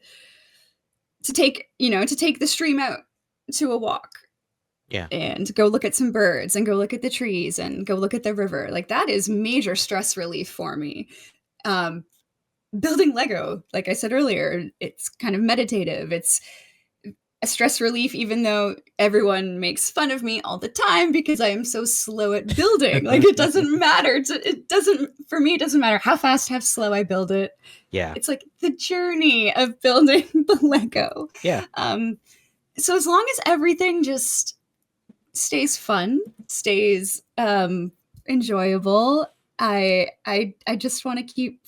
take, to take the stream out to a walk Yeah. and go look at some birds and go look at the trees and go look at the river. Like that is major stress relief for me. Um, Building Lego, like I said earlier, it's kind of meditative. It's a stress relief, even though everyone makes fun of me all the time because I am so slow at building. Like it doesn't matter. For me, it doesn't matter how fast, how slow I build it. Yeah. It's like the journey of building the Lego. Yeah. Um, so as long as everything just stays fun, stays enjoyable, I just want to keep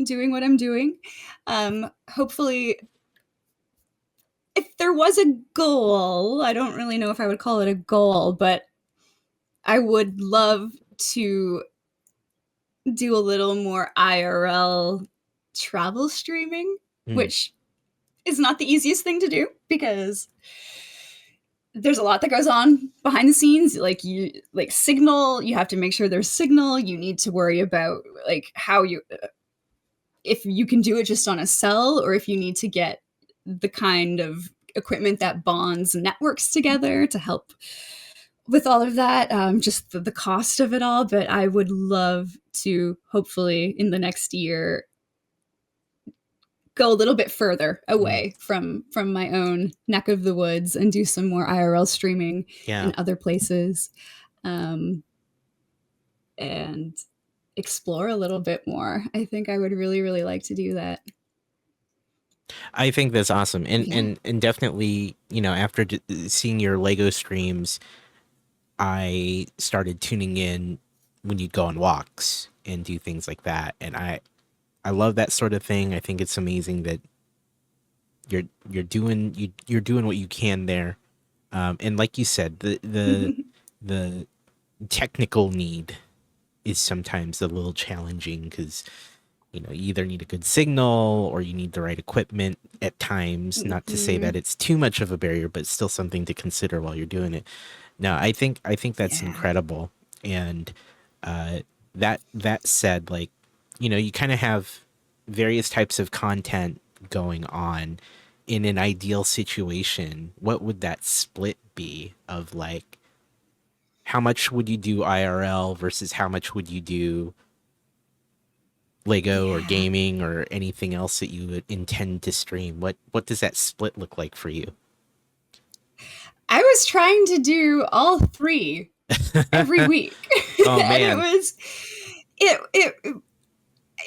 doing what I'm doing. Hopefully, if there was a goal, I don't really know if I would call it a goal, but I would love to do a little more IRL travel streaming, Mm. which is not the easiest thing to do because there's a lot that goes on behind the scenes. Like signal, you have to make sure there's signal. You need to worry about like how you, if you can do it just on a cell, or if you need to get the kind of equipment that bonds networks together to help with all of that, just the cost of it all. But I would love to, hopefully in the next year, go a little bit further Mm. away from my own neck of the woods and do some more IRL streaming Yeah. in other places, um, and explore a little bit more. I think I would really, really like to do that. I think that's awesome. And Yeah. and definitely, after seeing your Lego streams, I started tuning in when you'd go on walks and do things like that. And I love that sort of thing. I think it's amazing that you're doing what you can there. And like you said, the technical need is sometimes a little challenging because you either need a good signal or you need the right equipment at times. Not to say that Mhm. it's too much of a barrier, but it's still something to consider while you're doing it. No, I think that's Yeah. incredible. And uh, that said, like you kind of have various types of content going on. In an ideal situation, what would that split be of like how much would you do IRL versus how much would you do Lego or Yeah. gaming or anything else that you would intend to stream? What does that split look like for you? I was trying to do all three every week. Oh And man. it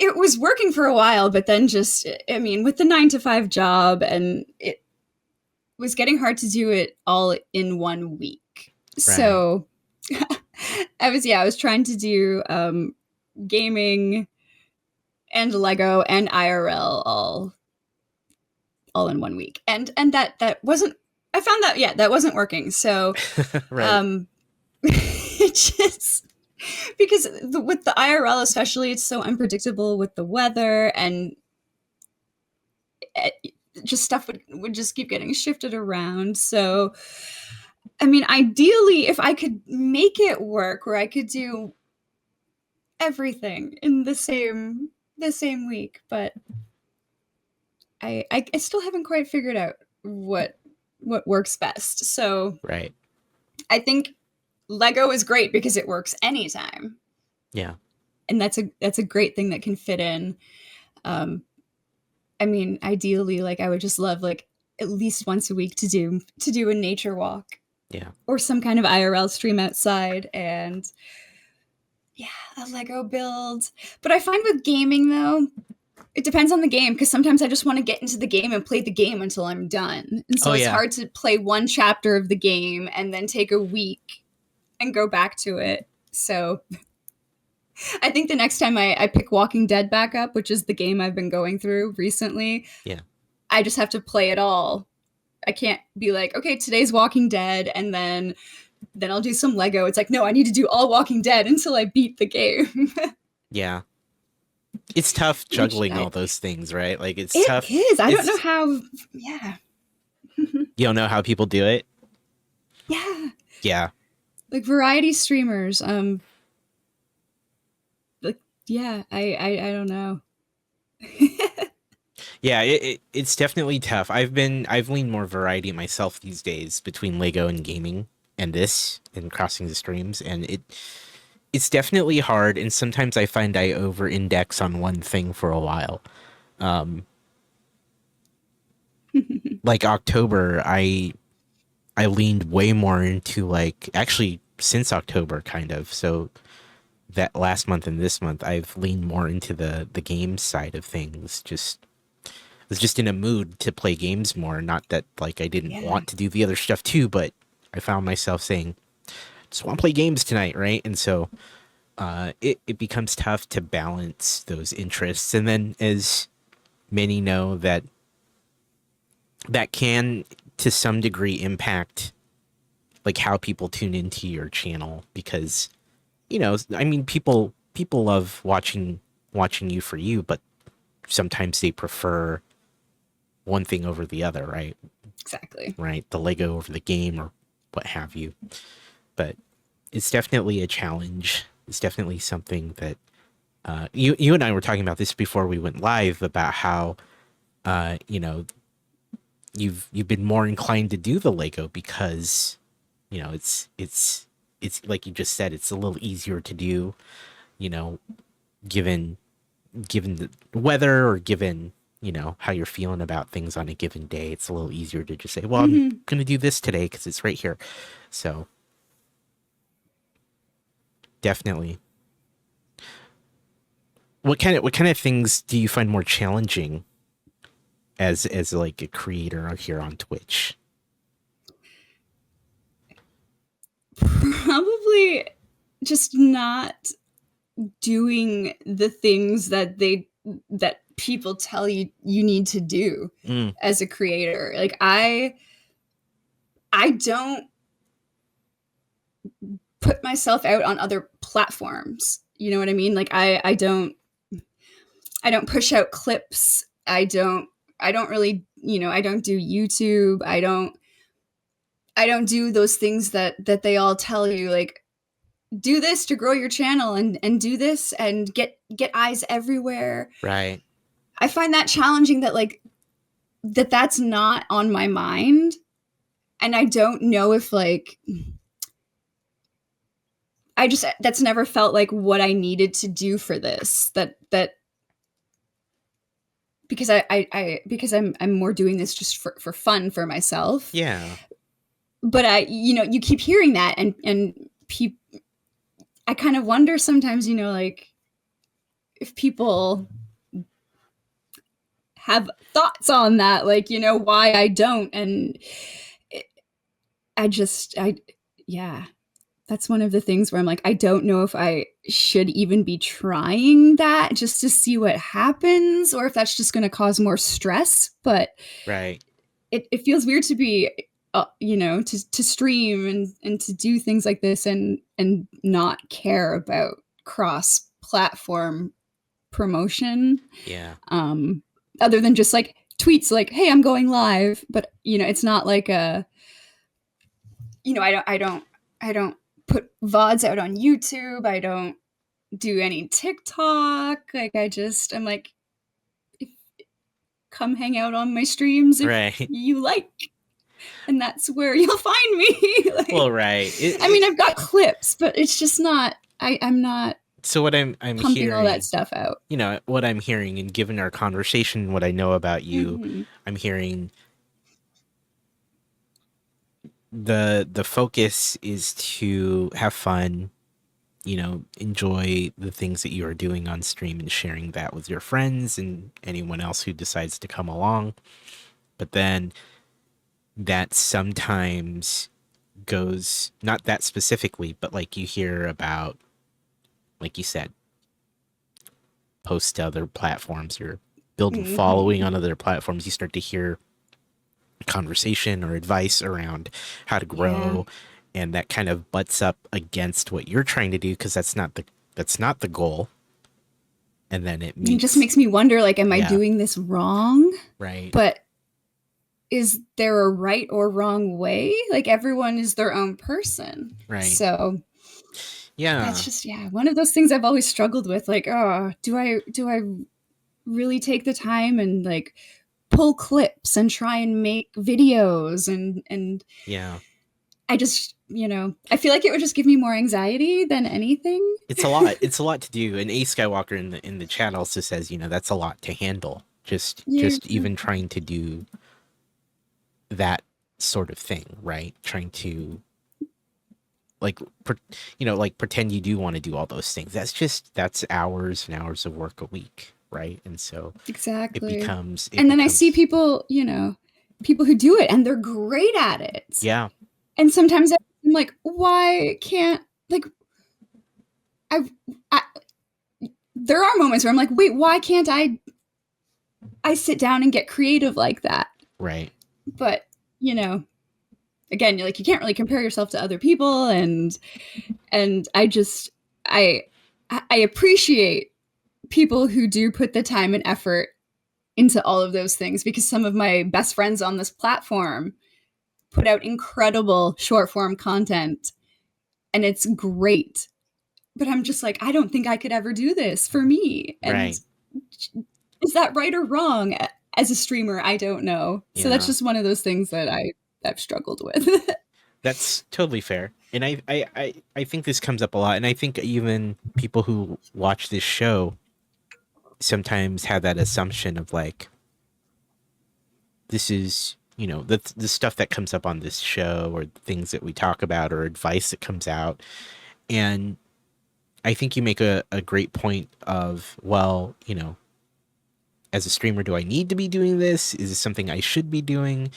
it was working for a while, but then just, I mean, with the 9 to 5 job, and it was getting hard to do it all in one week. Right. So I was trying to do gaming and Lego and IRL all in one week. And that wasn't, I found that, yeah, that wasn't working. So Right. um it just, because with the IRL especially, it's so unpredictable with the weather, and it, just stuff would just keep getting shifted around. So I mean, ideally, if I could make it work where I could do everything in the same week, but I still haven't quite figured out what works best. So Right. I think Lego is great because it works anytime, Yeah. and that's a great thing that can fit in. Um, I mean, ideally, like I would just love like at least once a week to do a nature walk Yeah. or some kind of IRL stream outside, and yeah, a Lego build. But I find with gaming though, it depends on the game, because sometimes I just want to get into the game and play the game until I'm done. And Oh so it's yeah. hard to play one chapter of the game and then take a week and go back to it. So I think the next time I pick Walking Dead back up, which is the game I've been going through recently, Yeah. I just have to play it all. I can't be like, okay, today's Walking Dead, and then I'll do some Lego. It's like, no, I need to do all Walking Dead until I beat the game. Yeah. It's tough which juggling all those things, right? Like it's it tough. is. I don't know It's how. Yeah, You don't know how people do it. yeah, Yeah. like variety streamers. Like yeah, I don't know. Yeah, it's definitely tough. I've leaned more variety myself these days between Lego and gaming and this and crossing the streams, and it's definitely hard, and sometimes I find I over index on one thing for a while. Um like October, I leaned way more into like actually since October kind of. So that last month and this month I've leaned more into the game side of things. Just was just in a mood to play games more. Not that like I didn't Yeah, want to do the other stuff too, but I found myself saying, just want to play games tonight, right? And so it becomes tough to balance those interests. And then as many know that that can to some degree impact like how people tune into your channel because I mean people love watching you for you, but sometimes they prefer one thing over the other, right? exactly. Right, the Lego over the game or what have you. But it's definitely a challenge. It's definitely something that you and I were talking about this before we went live about how you know you've been more inclined to do the Lego because it's like you just said, it's a little easier to do, you know, given given the weather or given how you're feeling about things on a given day. It's a little easier to just say, well, I'm Hmm. gonna do this today because it's right here. So definitely. What kind of things do you find more challenging as like a creator here on Twitch? Probably just not doing the things that people tell you you need to do Mm, as a creator. Like I don't put myself out on other platforms. You know what I mean? Like I don't push out clips. I don't really, I don't do YouTube. I don't do those things that they all tell you, like do this to grow your channel and do this and get eyes everywhere. right, I find that challenging, that like that's not on my mind, and I don't know if like I just that's never felt like what I needed to do for this. That because because I'm more doing this just for fun for myself. yeah, But you keep hearing that, and I kind of wonder sometimes, like if people have thoughts on that, like why I don't. And it, I yeah, that's one of the things where I'm like, I don't know if I should even be trying that just to see what happens, or if that's just going to cause more stress. But right, it feels weird to be to stream and to do things like this and not care about cross platform promotion, yeah, um other than just like tweets like, hey, I'm going live. But it's not like a I don't put VODs out on YouTube. I don't do any TikTok. Like I'm like, if, come hang out on my streams if right. you like, and that's where you'll find me. Well, Like, right. I mean, I've got clips, but it's just not. I'm not So what I'm pumping all that hearing, stuff out. what I'm hearing, and given our conversation, what I know about you, Mm-hmm. I'm hearing the focus is to have fun, enjoy the things that you are doing on stream and sharing that with your friends and anyone else who decides to come along. But then that sometimes goes, not that specifically, but like you hear about, like you said, posts to other platforms or building following Mm-hmm. on other platforms. You start to hear conversation or advice around how to Yeah. grow, and that kind of butts up against what you're trying to do because that's not the goal. and then it It just meets. makes me wonder, like, am I Yeah, doing this wrong? right, But is there a right or wrong way? Like, everyone is their own person. right. So that's Yeah, just, yeah, one of those things I've always struggled with. Like, oh, do I really take the time and like pull clips and try and make videos and yeah. I just, I feel like it would just give me more anxiety than anything. It's a lot. It's a lot to do. And A Skywalker in the chat also says, that's a lot to handle. Yeah. Just even trying to do that sort of thing, right? Trying to like like pretend you do want to do all those things. That's hours and hours of work a week, right? And so it Exactly. becomes it And then I see becomes people, people who do it and they're great at it. yeah, And sometimes I'm like, why can't, like, I, I there are moments where I'm like, wait, why can't I sit down and get creative like that? right, But, you know, again, you're like, you can't really compare yourself to other people. And I, I appreciate people who do put the time and effort into all of those things, because some of my best friends on this platform put out incredible short form content and it's great. But I'm just like, I don't think I could ever do this for me. And right. is that right or wrong? As a streamer, I don't know. So that's Yeah. just one of those things that I've struggled with. That's totally fair. And I think this comes up a lot. And I think even people who watch this show sometimes have that assumption of like, this is, the stuff that comes up on this show or things that we talk about or advice that comes out. And I think you make a great point of, well, as a streamer, do I need to be doing this? Is this something I should be doing?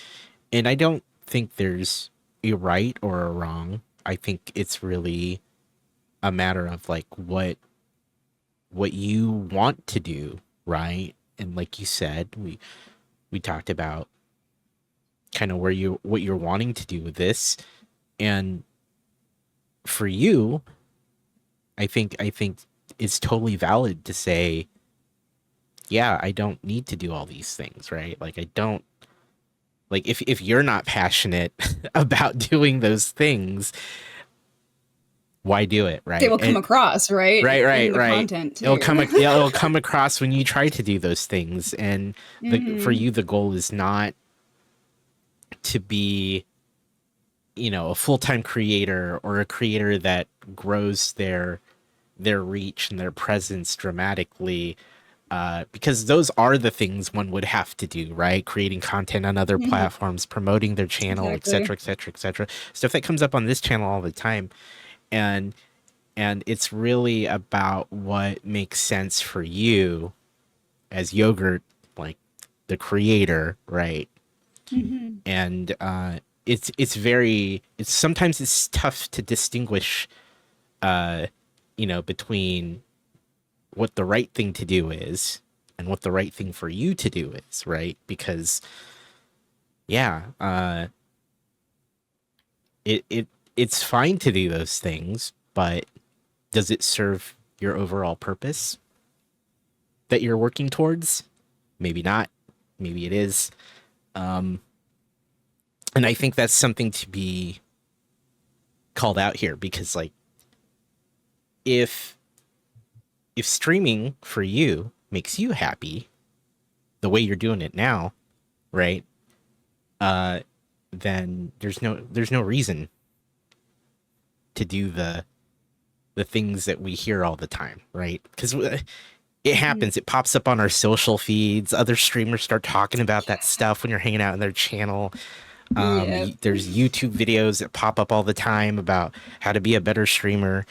And I don't think there's a right or a wrong. I think it's really a matter of like what you want to do, right? And like you said, we talked about kind of what you're wanting to do with this. And for you, I think it's totally valid to say, yeah, I don't need to do all these things, right? Like I don't like if you're not passionate about doing those things, why do it, They right? will come And across, right? right, In right, the right. content It'll too. come yeah, it'll come across when you try to do those things. And for Mm-hmm. you the goal is not to be, a full-time creator or a creator that grows their reach and their presence dramatically, because those are the things one would have to do, right? Creating content on other Mm-hmm. platforms, promoting their channel, et Exactly. cetera, et cetera, et cetera. Stuff that comes up on this channel all the time. And it's really about what makes sense for you as Yogurt, like the creator, right? Mm-hmm. And it's sometimes it's tough to distinguish, uh, between what the right thing to do is and what the right thing for you to do is, right? Because yeah, it's fine to do those things, but does it serve your overall purpose that you're working towards? Maybe not. Maybe it is. Um, and I think that's something to be called out here because, like, if streaming for you makes you happy the way you're doing it now, right? Uh, then there's no reason to do the things that we hear all the time, right? Because it Mm-hmm. happens. It pops up on our social feeds. Other streamers start talking about that stuff when you're hanging out in their channel. Yeah. There's YouTube videos that pop up all the time about how to be a better streamer,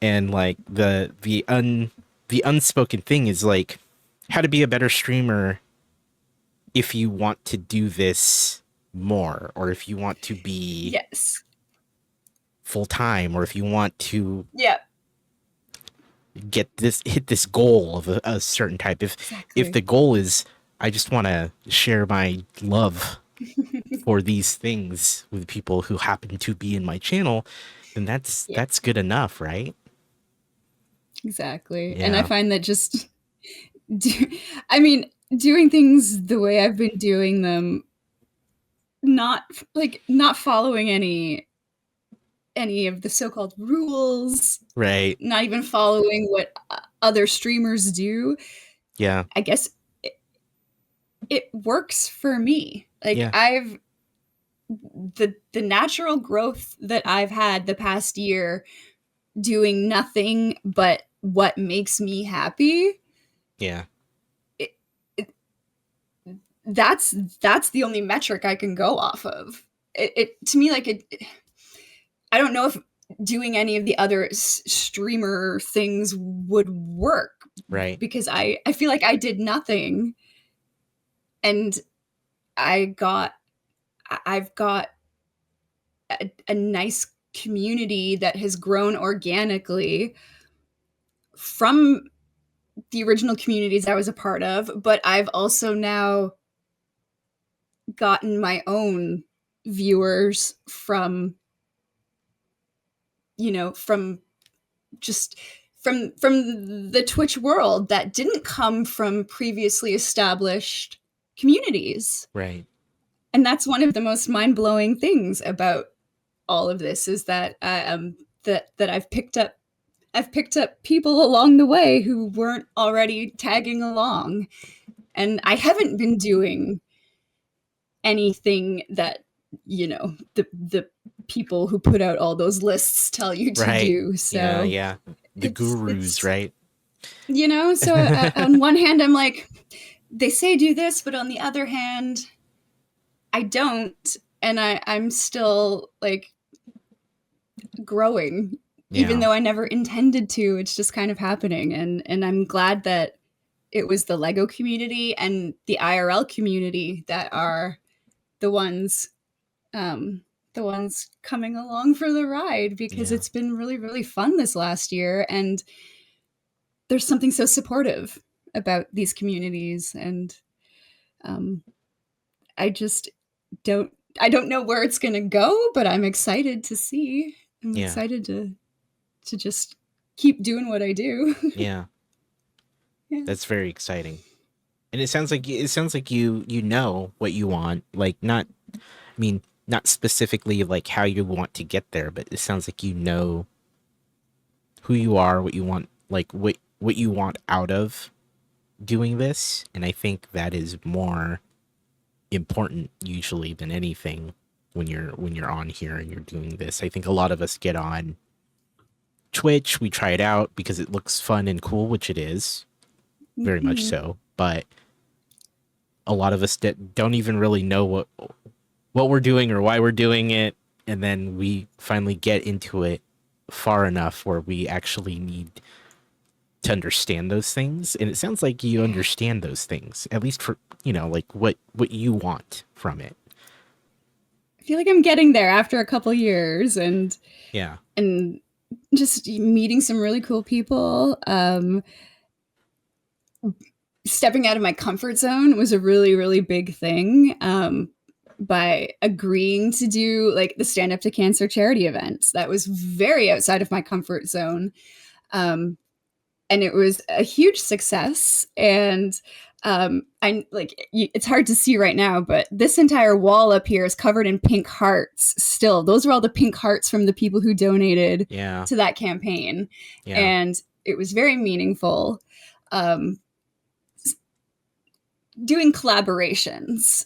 and like the unspoken thing is like how to be a better streamer if you want to do this more, or if you want to be Yes. full time, or if you want to Yeah. hit this goal of a certain type. If Exactly. the goal is I just want to share my love for these things with people who happen to be in my channel, then Yeah. that's good enough, right? Exactly. And I Yeah. find that just do, I mean, doing things the way I've been doing them, not not following any of the so-called rules, Right. not even following what other streamers do. Yeah. I guess it works for me. Like Yeah. I've the natural growth that I've had the past year doing nothing but what makes me happy. Yeah. It, it, that's the only metric I can go off of. It to me like it. I don't know if doing any of the other streamer things would work Right. because I feel like I did nothing and I got I've got a nice community that has grown organically from the original communities I was a part of, but I've also now gotten my own viewers from, from just from the Twitch world that didn't come from previously established communities. Right. And that's one of the most mind-blowing things about all of this is that that I've picked up people along the way who weren't already tagging along. And I haven't been doing anything that, the people who put out all those lists tell you to Right. do. Yeah. So Yeah. The gurus, it's right? so on one hand I'm like, they say do this, but on the other hand I don't, and I'm still like growing even Yeah. though I never intended to. It's just kind of happening, and I'm glad that it was the Lego community and the IRL community that are the ones um the ones coming along for the ride, because Yeah. it's been really really fun this last year, and there's something so supportive about these communities. And um I just don't I don't know where it's going to go, but I'm excited to see. I'm Yeah. excited to just keep doing what I do. Yeah. Yeah. That's very exciting. And it sounds like you know what you want. Like not I mean, not specifically like how you want to get there, but it sounds like you know who you are, what you want, like what you want out of doing this, and I think that is more important usually than anything when you're on here and you're doing this. I think a lot of us get on Twitch, we try it out because it looks fun and cool, which it is, very much Mm-hmm. so, but a lot of us don't even really know what we're doing or why we're doing it, and then we finally get into it far enough where we actually need to understand those things, and it sounds like you understand those things, at least for like what you want from it. I feel like I'm getting there after a couple years, Yeah. and just meeting some really cool people. Stepping out of my comfort zone was a really really big thing. By agreeing to do like the Stand Up to Cancer charity events, that was very outside of my comfort zone. Um, and it was a huge success. And I like it's hard to see right now, but this entire wall up here is covered in pink hearts. Still, those are all the pink hearts from the people who donated Yeah. to that campaign, Yeah. and it was very meaningful. Um, Doing collaborations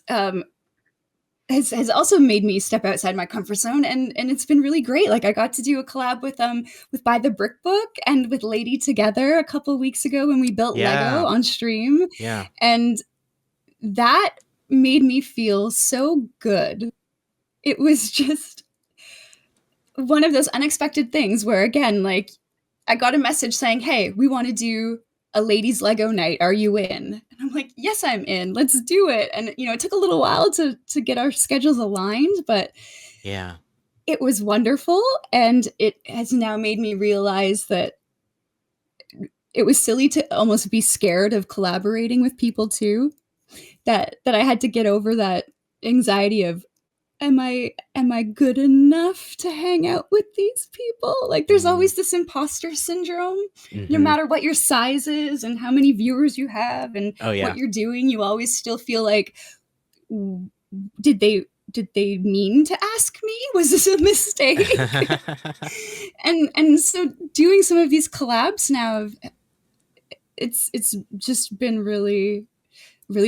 has also made me step outside my comfort zone, and it's been really great. Like I got to do a collab with By the Brick Book and with Lady Together a couple weeks ago when we built Lego Yeah. on stream, Yeah. and that made me feel so good. It was just one of those unexpected things where again, like I got a message saying, "Hey, we want to do a ladies Lego night. Are you in?" And I'm like, "Yes, I'm in. Let's do it." And it took a little while to get our schedules aligned, but Yeah. it was wonderful, and it has now made me realize that it was silly to almost be scared of collaborating with people too. That I had to get over that anxiety of am I good enough to hang out with these people? Like there's Mm, always this imposter syndrome. No hmm. matter what your size is and how many viewers you have and Oh what yeah. you're doing, you always still feel like, did they mean to ask me? Was this a mistake? And so doing some of these collabs now, it's just been really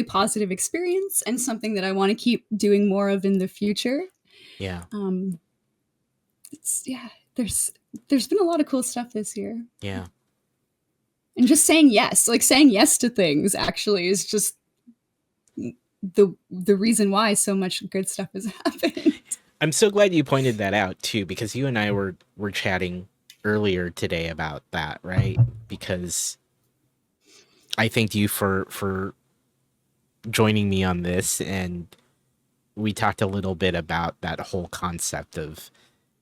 positive experience and something that I want to keep doing more of in the future. Yeah. Um, it's yeah, there's been a lot of cool stuff this year, Yeah. and just saying yes, like saying yes to things, actually is just the reason why so much good stuff has happened. I'm so glad you pointed that out too, because you and I were chatting earlier today about that, right? Because I thanked you for joining me on this, and we talked a little bit about that whole concept of,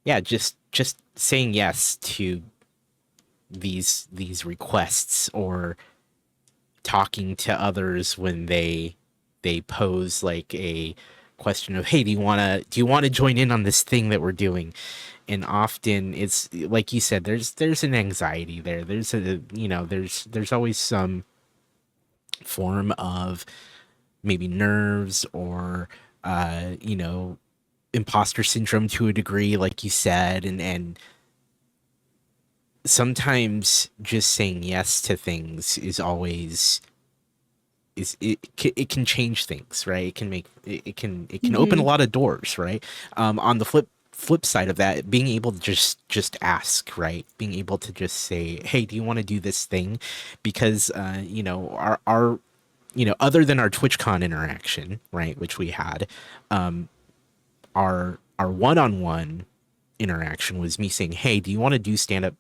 yeah, just saying yes to these requests, or talking to others when they pose like a question of, hey, do you want to join in on this thing that we're doing? And often it's like you said, there's an anxiety there, there's a, there's always some form of maybe nerves, or imposter syndrome to a degree, like you said, and sometimes just saying yes to things is always it can change things, right? It can make it can open a Mm-hmm. lot of doors, right? On the flip side of that, being able to just ask, right? Being able to just say, hey, do you want to do this thing? Because our other than our TwitchCon interaction, right, which we had, our one-on-one interaction was me saying, hey, do you want to do stand up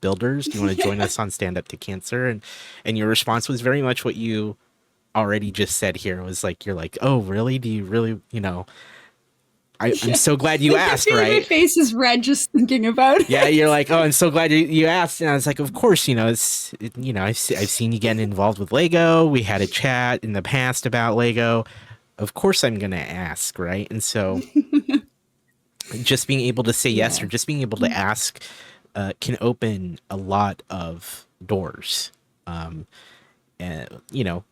builders? Do you want to join Yeah. us on stand up to cancer? And your response was very much what you already just said here. It was like, you're like, oh really, do you really, I'm Yeah. so glad you I asked, feel like my right? face is red just thinking about Yeah, you're it. like, oh, I'm so glad you asked. And I was like, of course, I've seen you getting involved with Lego. We had a chat in the past about Lego. Of course I'm gonna ask, right? And so just being able to say yes, or Yeah. just being able to ask, can open a lot of doors. And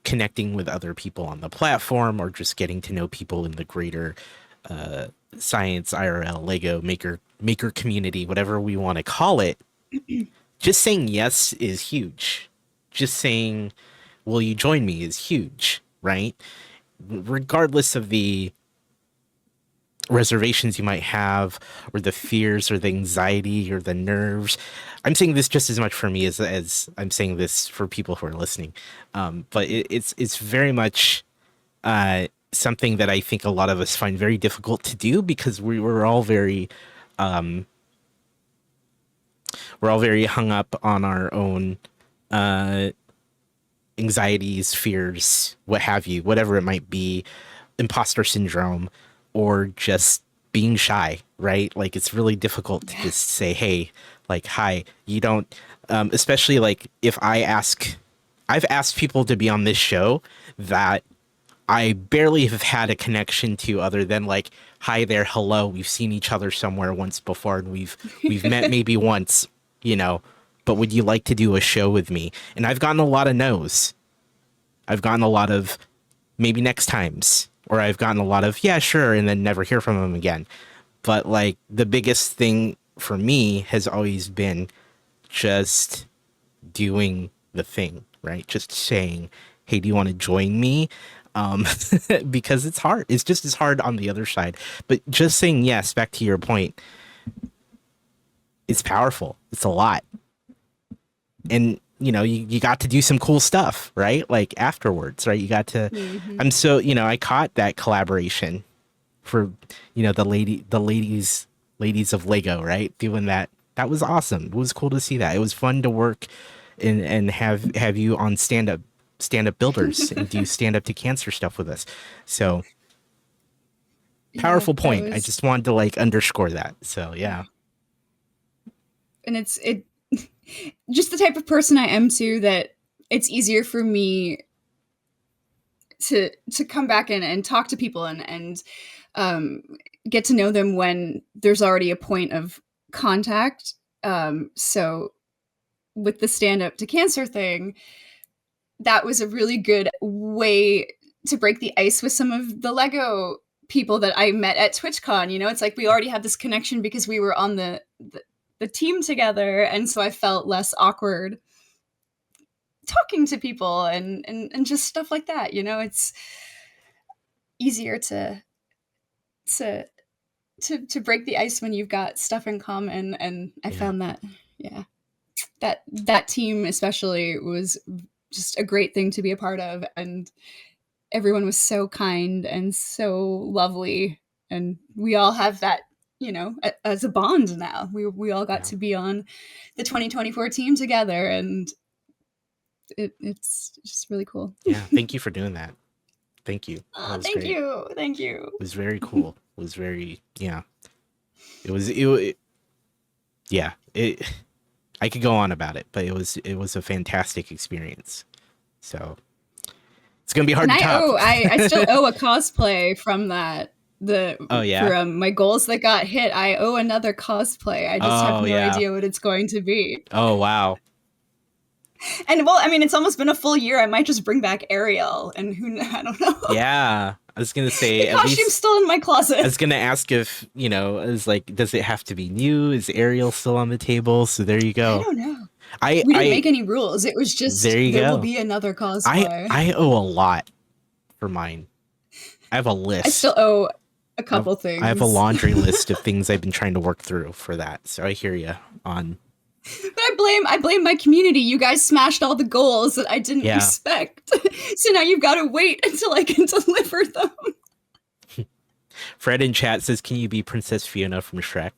connecting with other people on the platform, or just getting to know people in the greater science IRL Lego maker community, whatever we want to call it. Just saying yes is huge. Just saying, will you join me, is huge, right? Regardless of the reservations you might have, or the fears, or the anxiety, or the nerves. I'm saying this just as much for me as I'm saying this for people who are listening. But it's very much something that I think a lot of us find very difficult to do, because we're all very hung up on our own uh, anxieties, fears, what have you, whatever it might be, imposter syndrome, or just being shy, right? Like it's really difficult to Yeah. just say, hey, like, hi, you don't, especially like if I've asked people to be on this show that I barely have had a connection to, other than like, hi there, hello, we've seen each other somewhere once before, and we've met maybe once, you know, but would you like to do a show with me? And I've gotten a lot of no's. I've gotten a lot of maybe next times, or I've gotten a lot of yeah, sure, and then never hear from them again. But like the biggest thing for me has always been just doing the thing, right? Just saying, hey, do you want to join me? Um, because it's hard. It's just as hard on the other side. But just saying yes, back to your point, it's powerful. It's a lot. And you got to do some cool stuff, right? Like afterwards, right? You got to, Mm-hmm. I'm so, I caught that collaboration for, the ladies of Lego, right? Doing that. That was awesome. It was cool to see that. It was fun to work and have you on stand up builders and do stand up to cancer stuff with us. So Yeah, powerful that point. I was just wanted to like underscore that. So yeah. and it just the type of person I am too, that it's easier for me to come back and talk to people and um, get to know them when there's already a point of contact. So with the stand up to cancer thing, that was a really good way to break the ice with some of the Lego people that I met at TwitchCon. You know, it's like we already had this connection because we were on the team together, and so I felt less awkward talking to people and just stuff like that. You know, it's easier to to break the ice when you've got stuff in common. And I Yeah. found that, yeah, that team especially was just a great thing to be a part of, and everyone was so kind and so lovely, and we all have that, you know, as a bond now. We all got Yeah. to be on the 2024 team together, and it's just really cool. Yeah. Thank you for doing that. Thank you. That Oh, was thank great. you, thank you. It was very cool. It was very, yeah. It yeah. It I could go on about it, but it was a fantastic experience. So it's gonna be hard And to top. I still owe a cosplay from that. The Oh yeah. For my goals that got hit, I owe another cosplay. I just have Oh no yeah. idea what it's going to be. Oh wow. And well, I mean, it's almost been a full year. I might just bring back Ariel, and I don't know. Yeah. I was gonna say The at costume's least still in my closet. I was gonna ask if, is like, does it have to be new? Is Ariel still on the table? So there you I go. don't know. I We didn't I make any rules. It was just There you there will go. be another I cosplay. I owe a lot for mine. I have a I still list. owe a I have, couple I have a things. laundry list of things I've been trying to work through for that. So I hear you on. But I blame my community. You guys smashed all the goals that I didn't Yeah. respect. So now you've got to wait until I can deliver them. Fred in chat says, "Can you be Princess Fiona from Shrek?"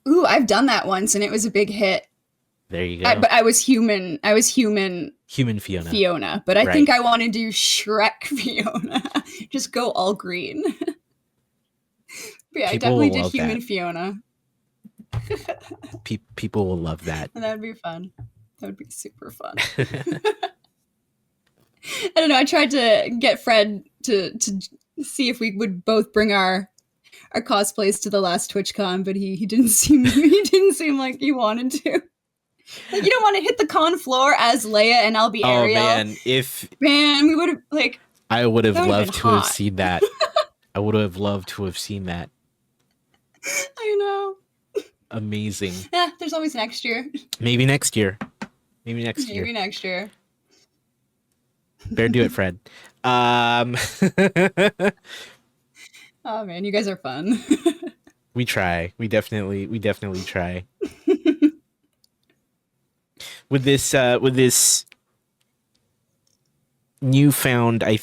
Ooh, I've done that once and it was a big hit. There you go. But I was human. Human Fiona. Fiona. But I Right. think I want to do Shrek Fiona. Just go all green. But yeah, I People definitely will did love human that. Fiona. People will love that. And that would be fun. That would be super fun. I don't know. I tried to get Fred to see if we would both bring our cosplays to the last TwitchCon, but he didn't seem like he wanted to. Like, you don't want to hit the con floor as Leia and I'll be Oh Ariel. man, We would have like. I would have That would've loved been to have hot. seen that. I would have loved to have seen that. I know. Amazing. Yeah, there's always next year. Maybe next year. Maybe next year. Maybe next year. Better do it, Fred. Oh man, you guys are fun. We try. We definitely try. With this newfound, I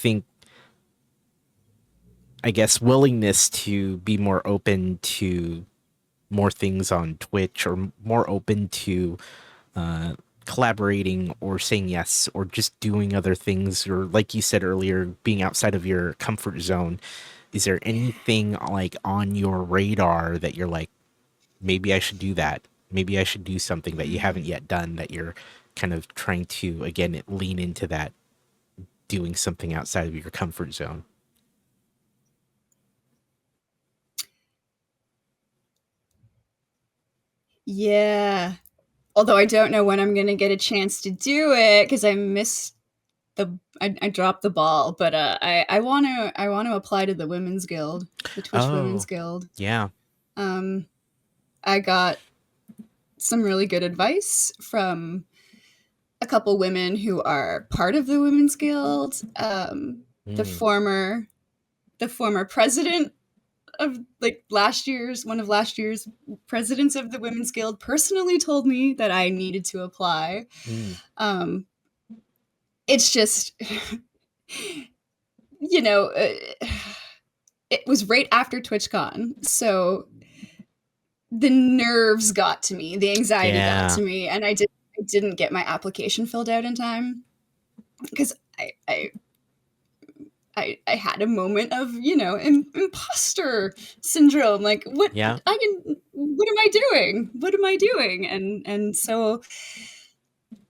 guess, willingness to be more open to more things on Twitch, or more open to collaborating or saying yes, or just doing other things, or like you said earlier, being outside of your comfort zone. Is there anything like on your radar that you're like, maybe I should do that? Maybe I should do something that you haven't yet done, that you're kind of trying to, again, lean into that, doing something outside of your comfort zone? Yeah. Although I don't know when I'm gonna get a chance to do it because I dropped the ball. But I want to apply to the Women's Guild, the Twitch Women's Guild. Yeah. I got some really good advice from a couple women who are part of the Women's Guild. The former president of one of last year's presidents of the Women's Guild personally told me that I needed to apply. It's just, it was right after TwitchCon, so the nerves got to me, the anxiety got to me, and I didn't get my application filled out in time because I had a moment of, imposter syndrome. Like, what am I doing? And so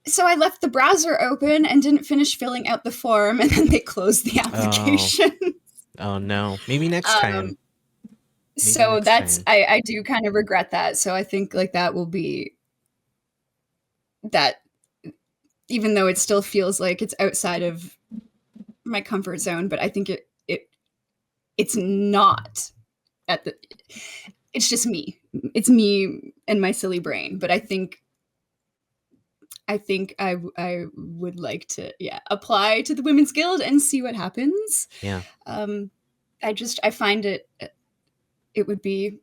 So I left the browser open and didn't finish filling out the form, and then they closed the Oh, application. oh no. Maybe next time. um, Maybe so next that's time. I do kind of regret that. So I think like that will be that, even though it still feels like it's outside of my comfort zone, but I think it's not at the. It's just me. It's me and my silly brain. But I think I would like to, yeah, apply to the Women's Guild and see what happens. Yeah. Um, I find it would be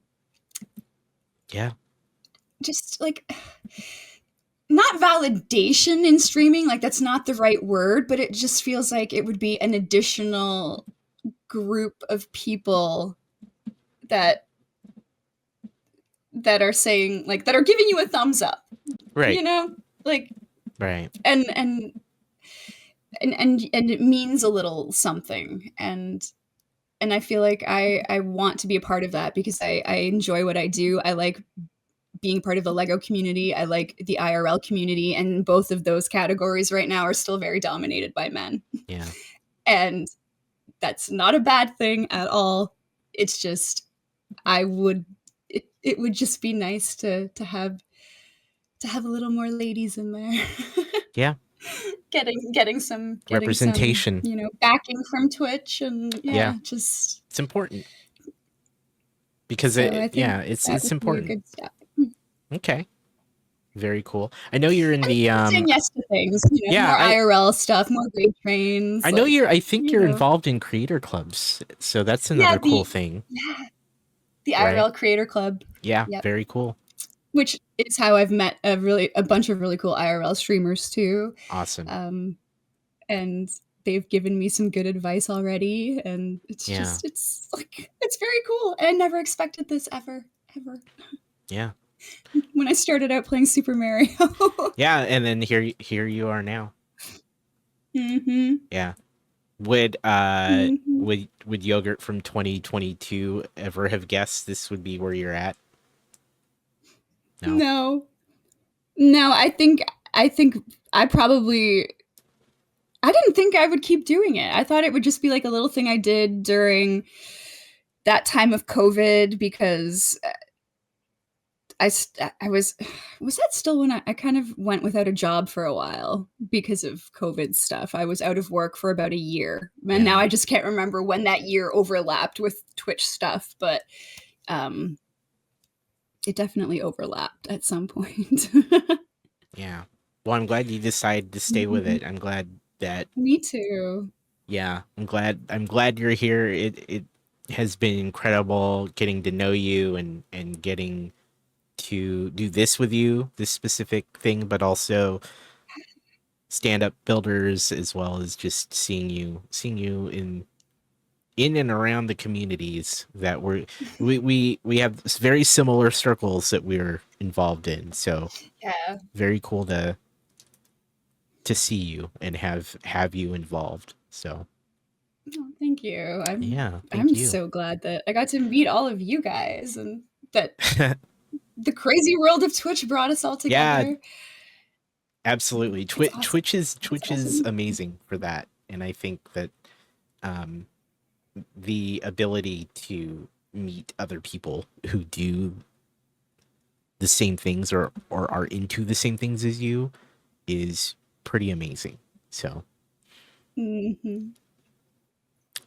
Yeah. just like not validation in streaming, like that's not the right word, but it just feels like it would be an additional group of people that that are saying, like, that are giving you a thumbs up, Right. you know, like, Right. and it means a little something, and I feel like I want to be a part of that because I enjoy what I do. I like being part of the Lego community. I like the IRL community, and both of those categories right now are still very dominated by men. Yeah. And that's not a bad thing at all. It's just I would it would just be nice to have a little more ladies in there. Yeah. Getting some, Representation. backing from Twitch, and Yeah. yeah, just It's important because so I think yeah, that it's would be a important. good step. And Okay. Very cool. I know you're in the saying yes to things, yeah, more IRL stuff, more great trains, like, I think you you're know. involved in creator clubs. So that's Yeah, another cool thing, yeah, the right? IRL Creator Club. Yeah, Yep. very cool. Which is how I've met a bunch of really cool IRL streamers too. Awesome. Um, and they've given me some good advice already, and Yeah. it's like it's very cool. And I never expected this ever Yeah. when I started out playing Super Mario. Yeah, and then here you are now. Mhm. Yeah. Mhm. Would yogurt from 2022 ever have guessed this would be where you're at? No. No. No, I think I probably I didn't think I would keep doing it. I thought it would just be like a little thing I did during that time of COVID because I was that still when I kind of went without a job for a while because of COVID stuff. I was out of work for about a year, and now Yeah. I just can't remember when that year overlapped with Twitch stuff, but um, it definitely overlapped at some point. Yeah. Well, I'm glad you decided to stay with Mhm. it. I'm glad that Me too. yeah, I'm glad you're here. It has been incredible getting to know you and getting to do this with you, this specific thing, but also stand up builders as well as just seeing you in and around the communities that we have very similar circles that we're involved in. So Yeah. very cool to see you and have you involved. So Oh, thank you. yeah, thank I'm you. so glad that I got to meet all of you guys, and that the crazy world of Twitch brought us all Yeah, together. absolutely. It's awesome. It's Twitch is awesome. amazing for that, and I think that um, the ability to meet other people who do the same things or are into the same things as you is pretty amazing. So Mhm.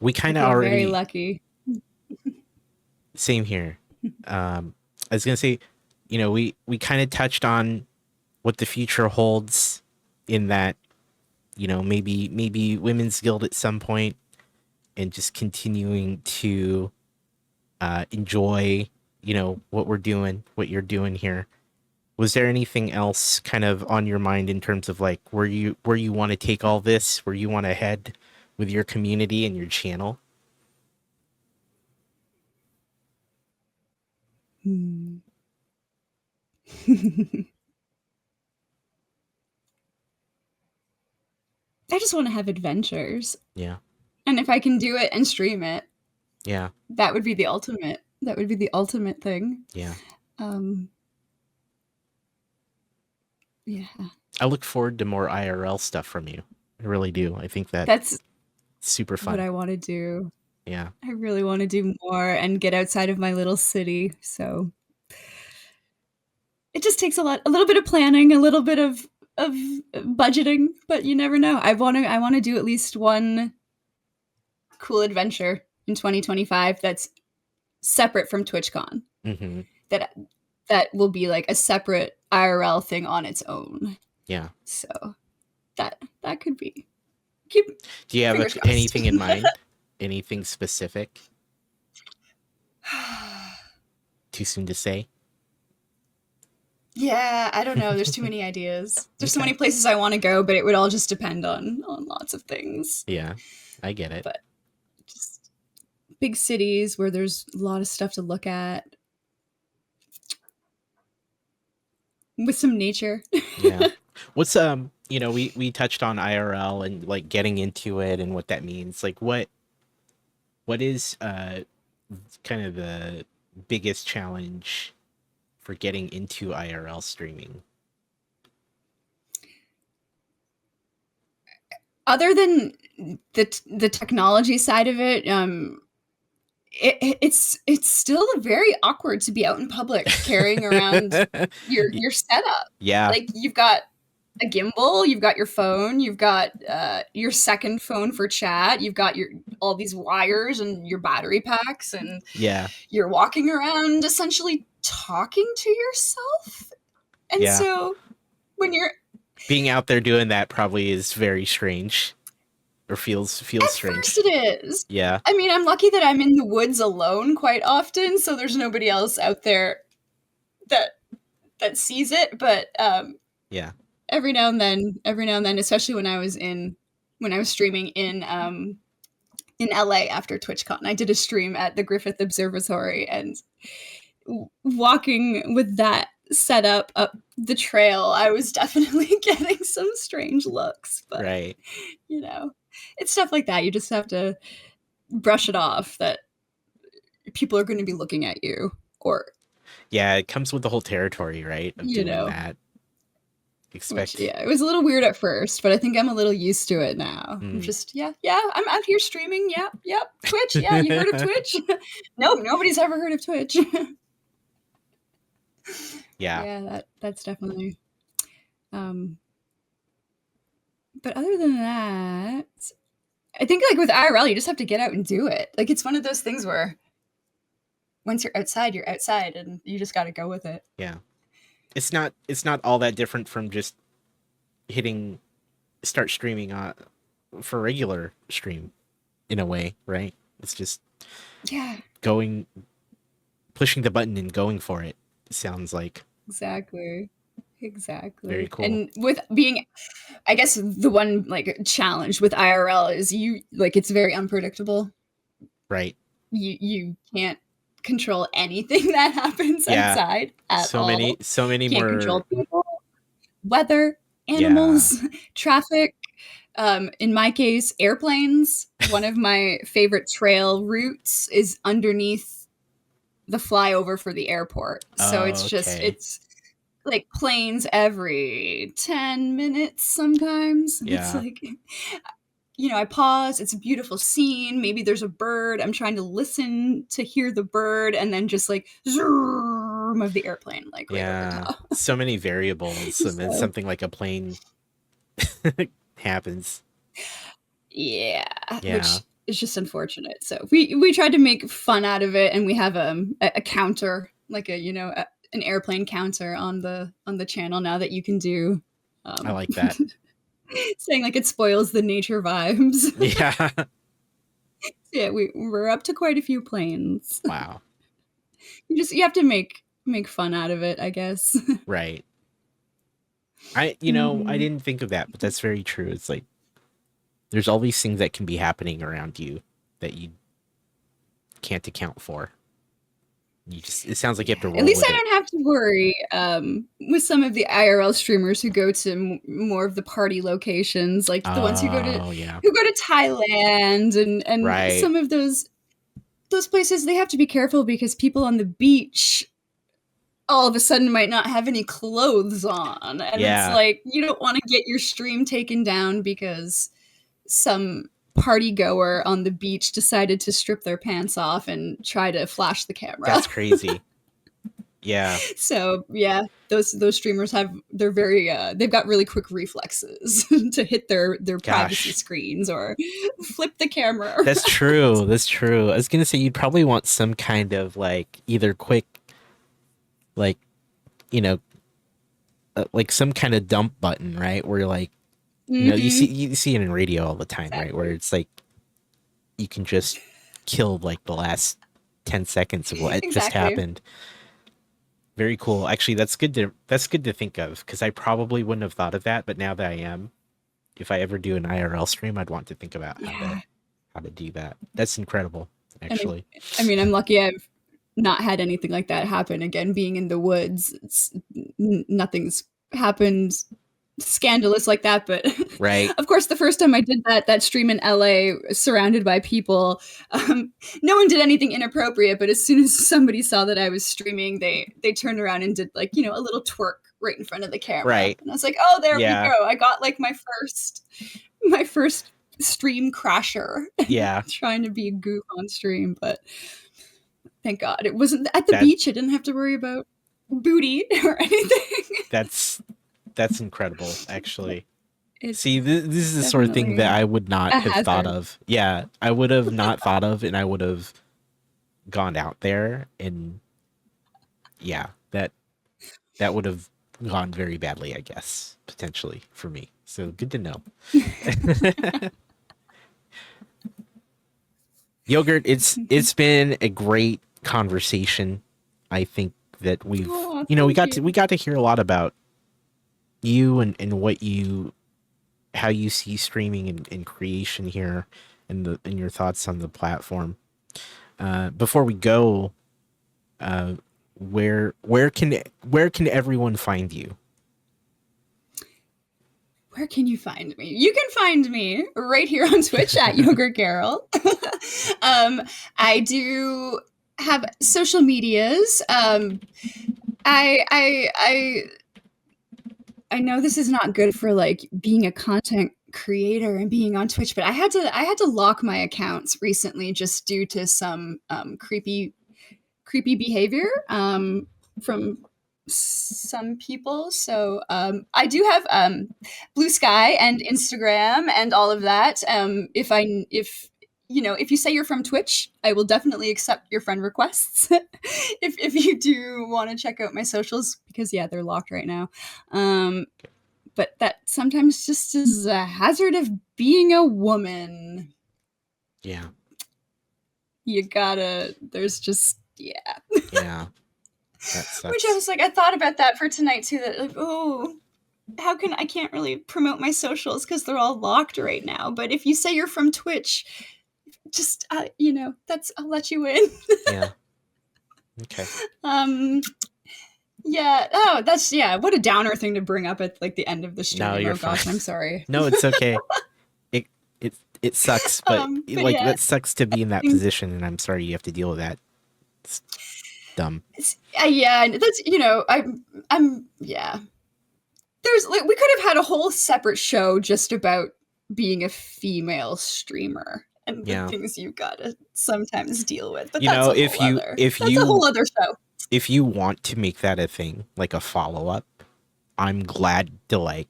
we I kind of feel very already lucky. same here. I was gonna say, we kind of touched on what the future holds in that, maybe women's guild at some point and just continuing to enjoy, what we're doing, what you're doing here. Was there anything else kind of on your mind in terms of like where you want to take all this, where you want to head with your community and your channel? Hmm. I just want to have adventures. Yeah. And if I can do it and stream it, Yeah. that would be the ultimate. That would be the ultimate thing. Yeah. Um, yeah. I look forward to more IRL stuff from you. I really do. I think that's That's super what fun. I want to do. Yeah. I really want to do more and get outside of my little city. So it just takes a little bit of planning, a little bit of budgeting, but you never know. I want to do at least one cool adventure in 2025 that's separate from TwitchCon. Hmm. That that will be like a separate IRL thing on its own. Yeah. So that could be. Keep Do you have fingers crossed. anything in mind? Anything specific? Too soon to say? Yeah, I don't know. There's too many ideas. There's so Okay. many places I want to go, but it would all just depend on lots of things. Yeah. I get it. But just big cities where there's a lot of stuff to look at with some nature. Yeah. What's we touched on IRL and like getting into it and what that means. Like what is kind of the biggest challenge for getting into IRL streaming? Other than the technology side of it, it's still very awkward to be out in public carrying around your setup. Yeah. Like you've got a gimbal, you've got your phone, you've got your second phone for chat, you've got your all these wires and your battery packs, and Yeah. you're walking around essentially talking to yourself. And Yeah. so when you're Being out there doing that probably is very strange or feels at strange. first it is. Yeah. I mean, I'm lucky that I'm in the woods alone quite often, so there's nobody else out there that sees it. But Yeah. every now and then, especially when I was streaming in LA after TwitchCon, I did a stream at the Griffith Observatory, and walking with that setup up the trail, I was definitely getting some strange looks. But Right. it's stuff like that. You just have to brush it off that people are going to be looking at you, or Yeah, it comes with the whole territory, right? Of you doing know that. which, Expect. yeah, it was a little weird at first, but I think I'm a little used to it now. I'm just I'm out here streaming. Yep, Twitch. Yeah, you heard of Twitch? Nope, nobody's ever heard of Twitch. Yeah. Yeah, that's definitely but other than that, I think like with IRL, you just have to get out and do it. Like it's one of those things where once you're outside, and you just got to go with it. Yeah. It's not all that different from just hitting start streaming for regular stream in a way, right? It's just pushing the button and going for it. Sounds like Exactly. very cool. And with being, I guess the one like challenge with IRL is it's very unpredictable. Right. You can't control anything that happens outside at all. So many Can't more control people, weather, animals, traffic. In my case, airplanes. One of my favorite trail routes is underneath the flyover for the airport. So it's like planes every 10 minutes sometimes. Yeah. It's like, I pause. It's a beautiful scene. Maybe there's a bird. I'm trying to listen to hear the bird, and then just like zoom of the airplane, like right over top. So many variables, and then something like a plane happens. Yeah, which is just unfortunate. So we tried to make fun out of it, and we have a counter, like an airplane counter on the channel now that you can do. I like that. Saying like it spoils the nature vibes. Yeah. Yeah, we're up to quite a few planes. Wow. You have to make fun out of it, I guess. Right. I didn't think of that, but that's very true. It's like there's all these things that can be happening around you that you can't account for. It sounds like you have to roll. At least with I don't have to worry with some of the IRL streamers who go to more of the party locations, like the ones who go to Thailand and right. some of those places. They have to be careful because people on the beach all of a sudden might not have any clothes on. And it's Yeah, like, you don't want to get your stream taken down because some party goer on the beach decided to strip their pants off and try to flash the camera. that's crazy. Yeah, So yeah, those streamers they're very they've got really quick reflexes to hit their privacy gosh. screens or flip the camera That's around. true. That's true. I was gonna say you'd probably want some kind of like either quick, like you know, like some kind of dump button, right? Where like Mm-hmm. you see it in radio all the time, right? Where Exactly. it's like you can just kill like the last 10 seconds of what just Exactly. happened. Very cool. Actually, that's good to think of because I probably wouldn't have thought of that, but now that I am, if I ever do an IRL stream, I'd want to think about Yeah. how to do that. That's incredible, And actually. I mean, I'm lucky I've not had anything like that happen again. Being in the woods, nothing's happened scandalous like that. But Right, of course, the first time I did that stream in LA, surrounded by people, no one did anything inappropriate. But as soon as somebody saw that I was streaming, they turned around and did like a little twerk right in front of the camera, right. and I was like, oh, there we Yeah, go. I got like my first stream crasher yeah. trying to be a goof on stream, but thank God it wasn't at the That beach. I didn't have to worry about booty or anything. that's that's incredible, actually. See, It's this is the sort of thing that definitely I would not a have thought hazard. of. Yeah, I would have not thought of, and I would have gone out there, and yeah, that would have gone very badly, I guess, potentially for me. So good to know. Yogurt, it's been a great conversation. I think that Oh, thank you. we got to hear a lot about you and what you how you see streaming and creation here and your thoughts on the platform. Before we go, uh, where can everyone find you? Where can you find me? You can find me right here on Twitch at yogurtgarol. I do have social medias. I know this is not good for like being a content creator and being on Twitch, but I had to lock my accounts recently just due to some creepy behavior from some people. So I do have Blue Sky and Instagram and all of that. If you say you're from Twitch, I will definitely accept your friend requests. if you do want to check out my socials, because yeah, they're locked right now. Um, but that sometimes just is a hazard of being a woman. Yeah, You gotta. There's just yeah. yeah, that Which I sucks. was like, I thought about that for tonight too. That like, oh, I can't really promote my socials because they're all locked right now. But if you say you're from Twitch, just that's I'll let you in. Yeah. Okay. um, yeah. Oh, that's yeah. What a downer thing to bring up at like the end of the No, stream. you're Oh fine. gosh, I'm sorry. No, it's okay. It it sucks, but But like yeah, that sucks to be in that position, and I'm sorry you have to deal with that. It's dumb. yeah, and that's I'm yeah. There's like we could have had a whole separate show just about being a female streamer and the Yeah. things you gotta sometimes deal with. But You know, that's a whole other show. if you want to make that a thing, like a follow up, I'm glad to like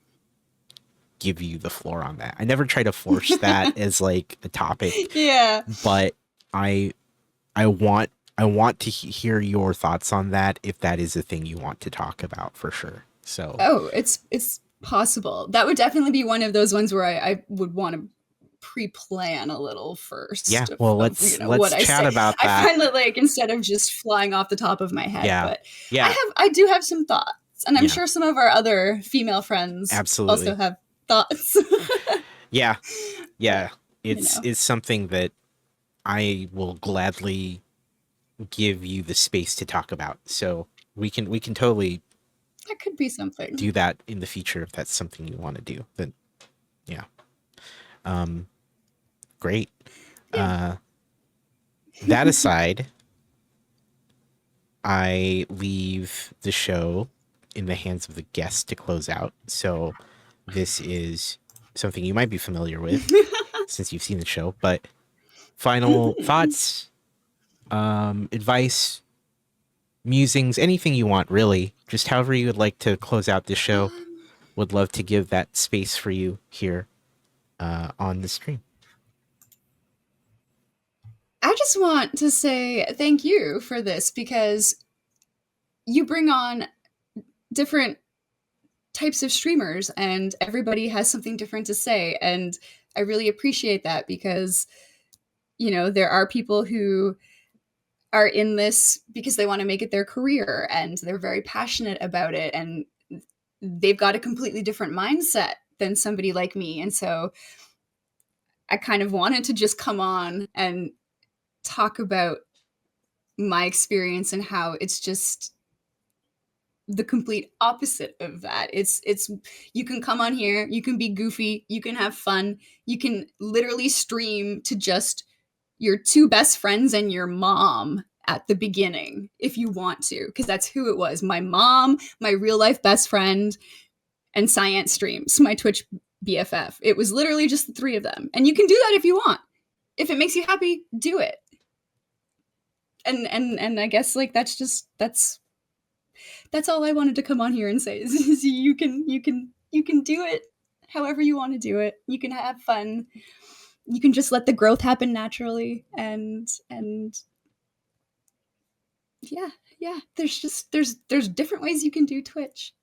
give you the floor on that. I never try to force that as like a topic, Yeah. but I I want to hear your thoughts on that if that is a thing you want to talk about for sure. So Oh, it's possible. That would definitely be one of those ones where I would want to pre-plan a little yeah, first of, well what let's I chat say. about I that. find that like instead of just flying off the top of my head, Yeah. but Yeah. I do have some thoughts, and I'm Yeah. sure some of our other female friends also Absolutely. have thoughts. Yeah. But Yeah. It's something that I will gladly give you the space to talk about. So we can totally that could be something. do that in the future if that's something you want to do. Then yeah. Um great. Yeah. That aside, I leave the show in the hands of the guest to close out. So this is something you might be familiar with since you've seen the show. But final Mhm. thoughts, advice, musings, anything you want, really. Just however you would like to close out this show. Um, Would love to give that space for you here on the stream. I just want to say thank you for this because you bring on different types of streamers and everybody has something different to say. And I really appreciate that because, there are people who are in this because they want to make it their career and they're very passionate about it and they've got a completely different mindset than somebody like me. And so I kind of wanted to just come on and talk about my experience and how it's just the complete opposite of that. It's you can come on here, you can be goofy, you can have fun, you can literally stream to just your two best friends and your mom at the beginning if you want to, because that's who it was. My mom, my real life best friend, and Science Streams, my Twitch BFF. It was literally just the three of them. And you can do that if you want. If it makes you happy, do it. And I guess like that's all I wanted to come on here and say is you can do it however you want to do it. You can have fun. You can just let the growth happen naturally and yeah, yeah. There's different ways you can do Twitch.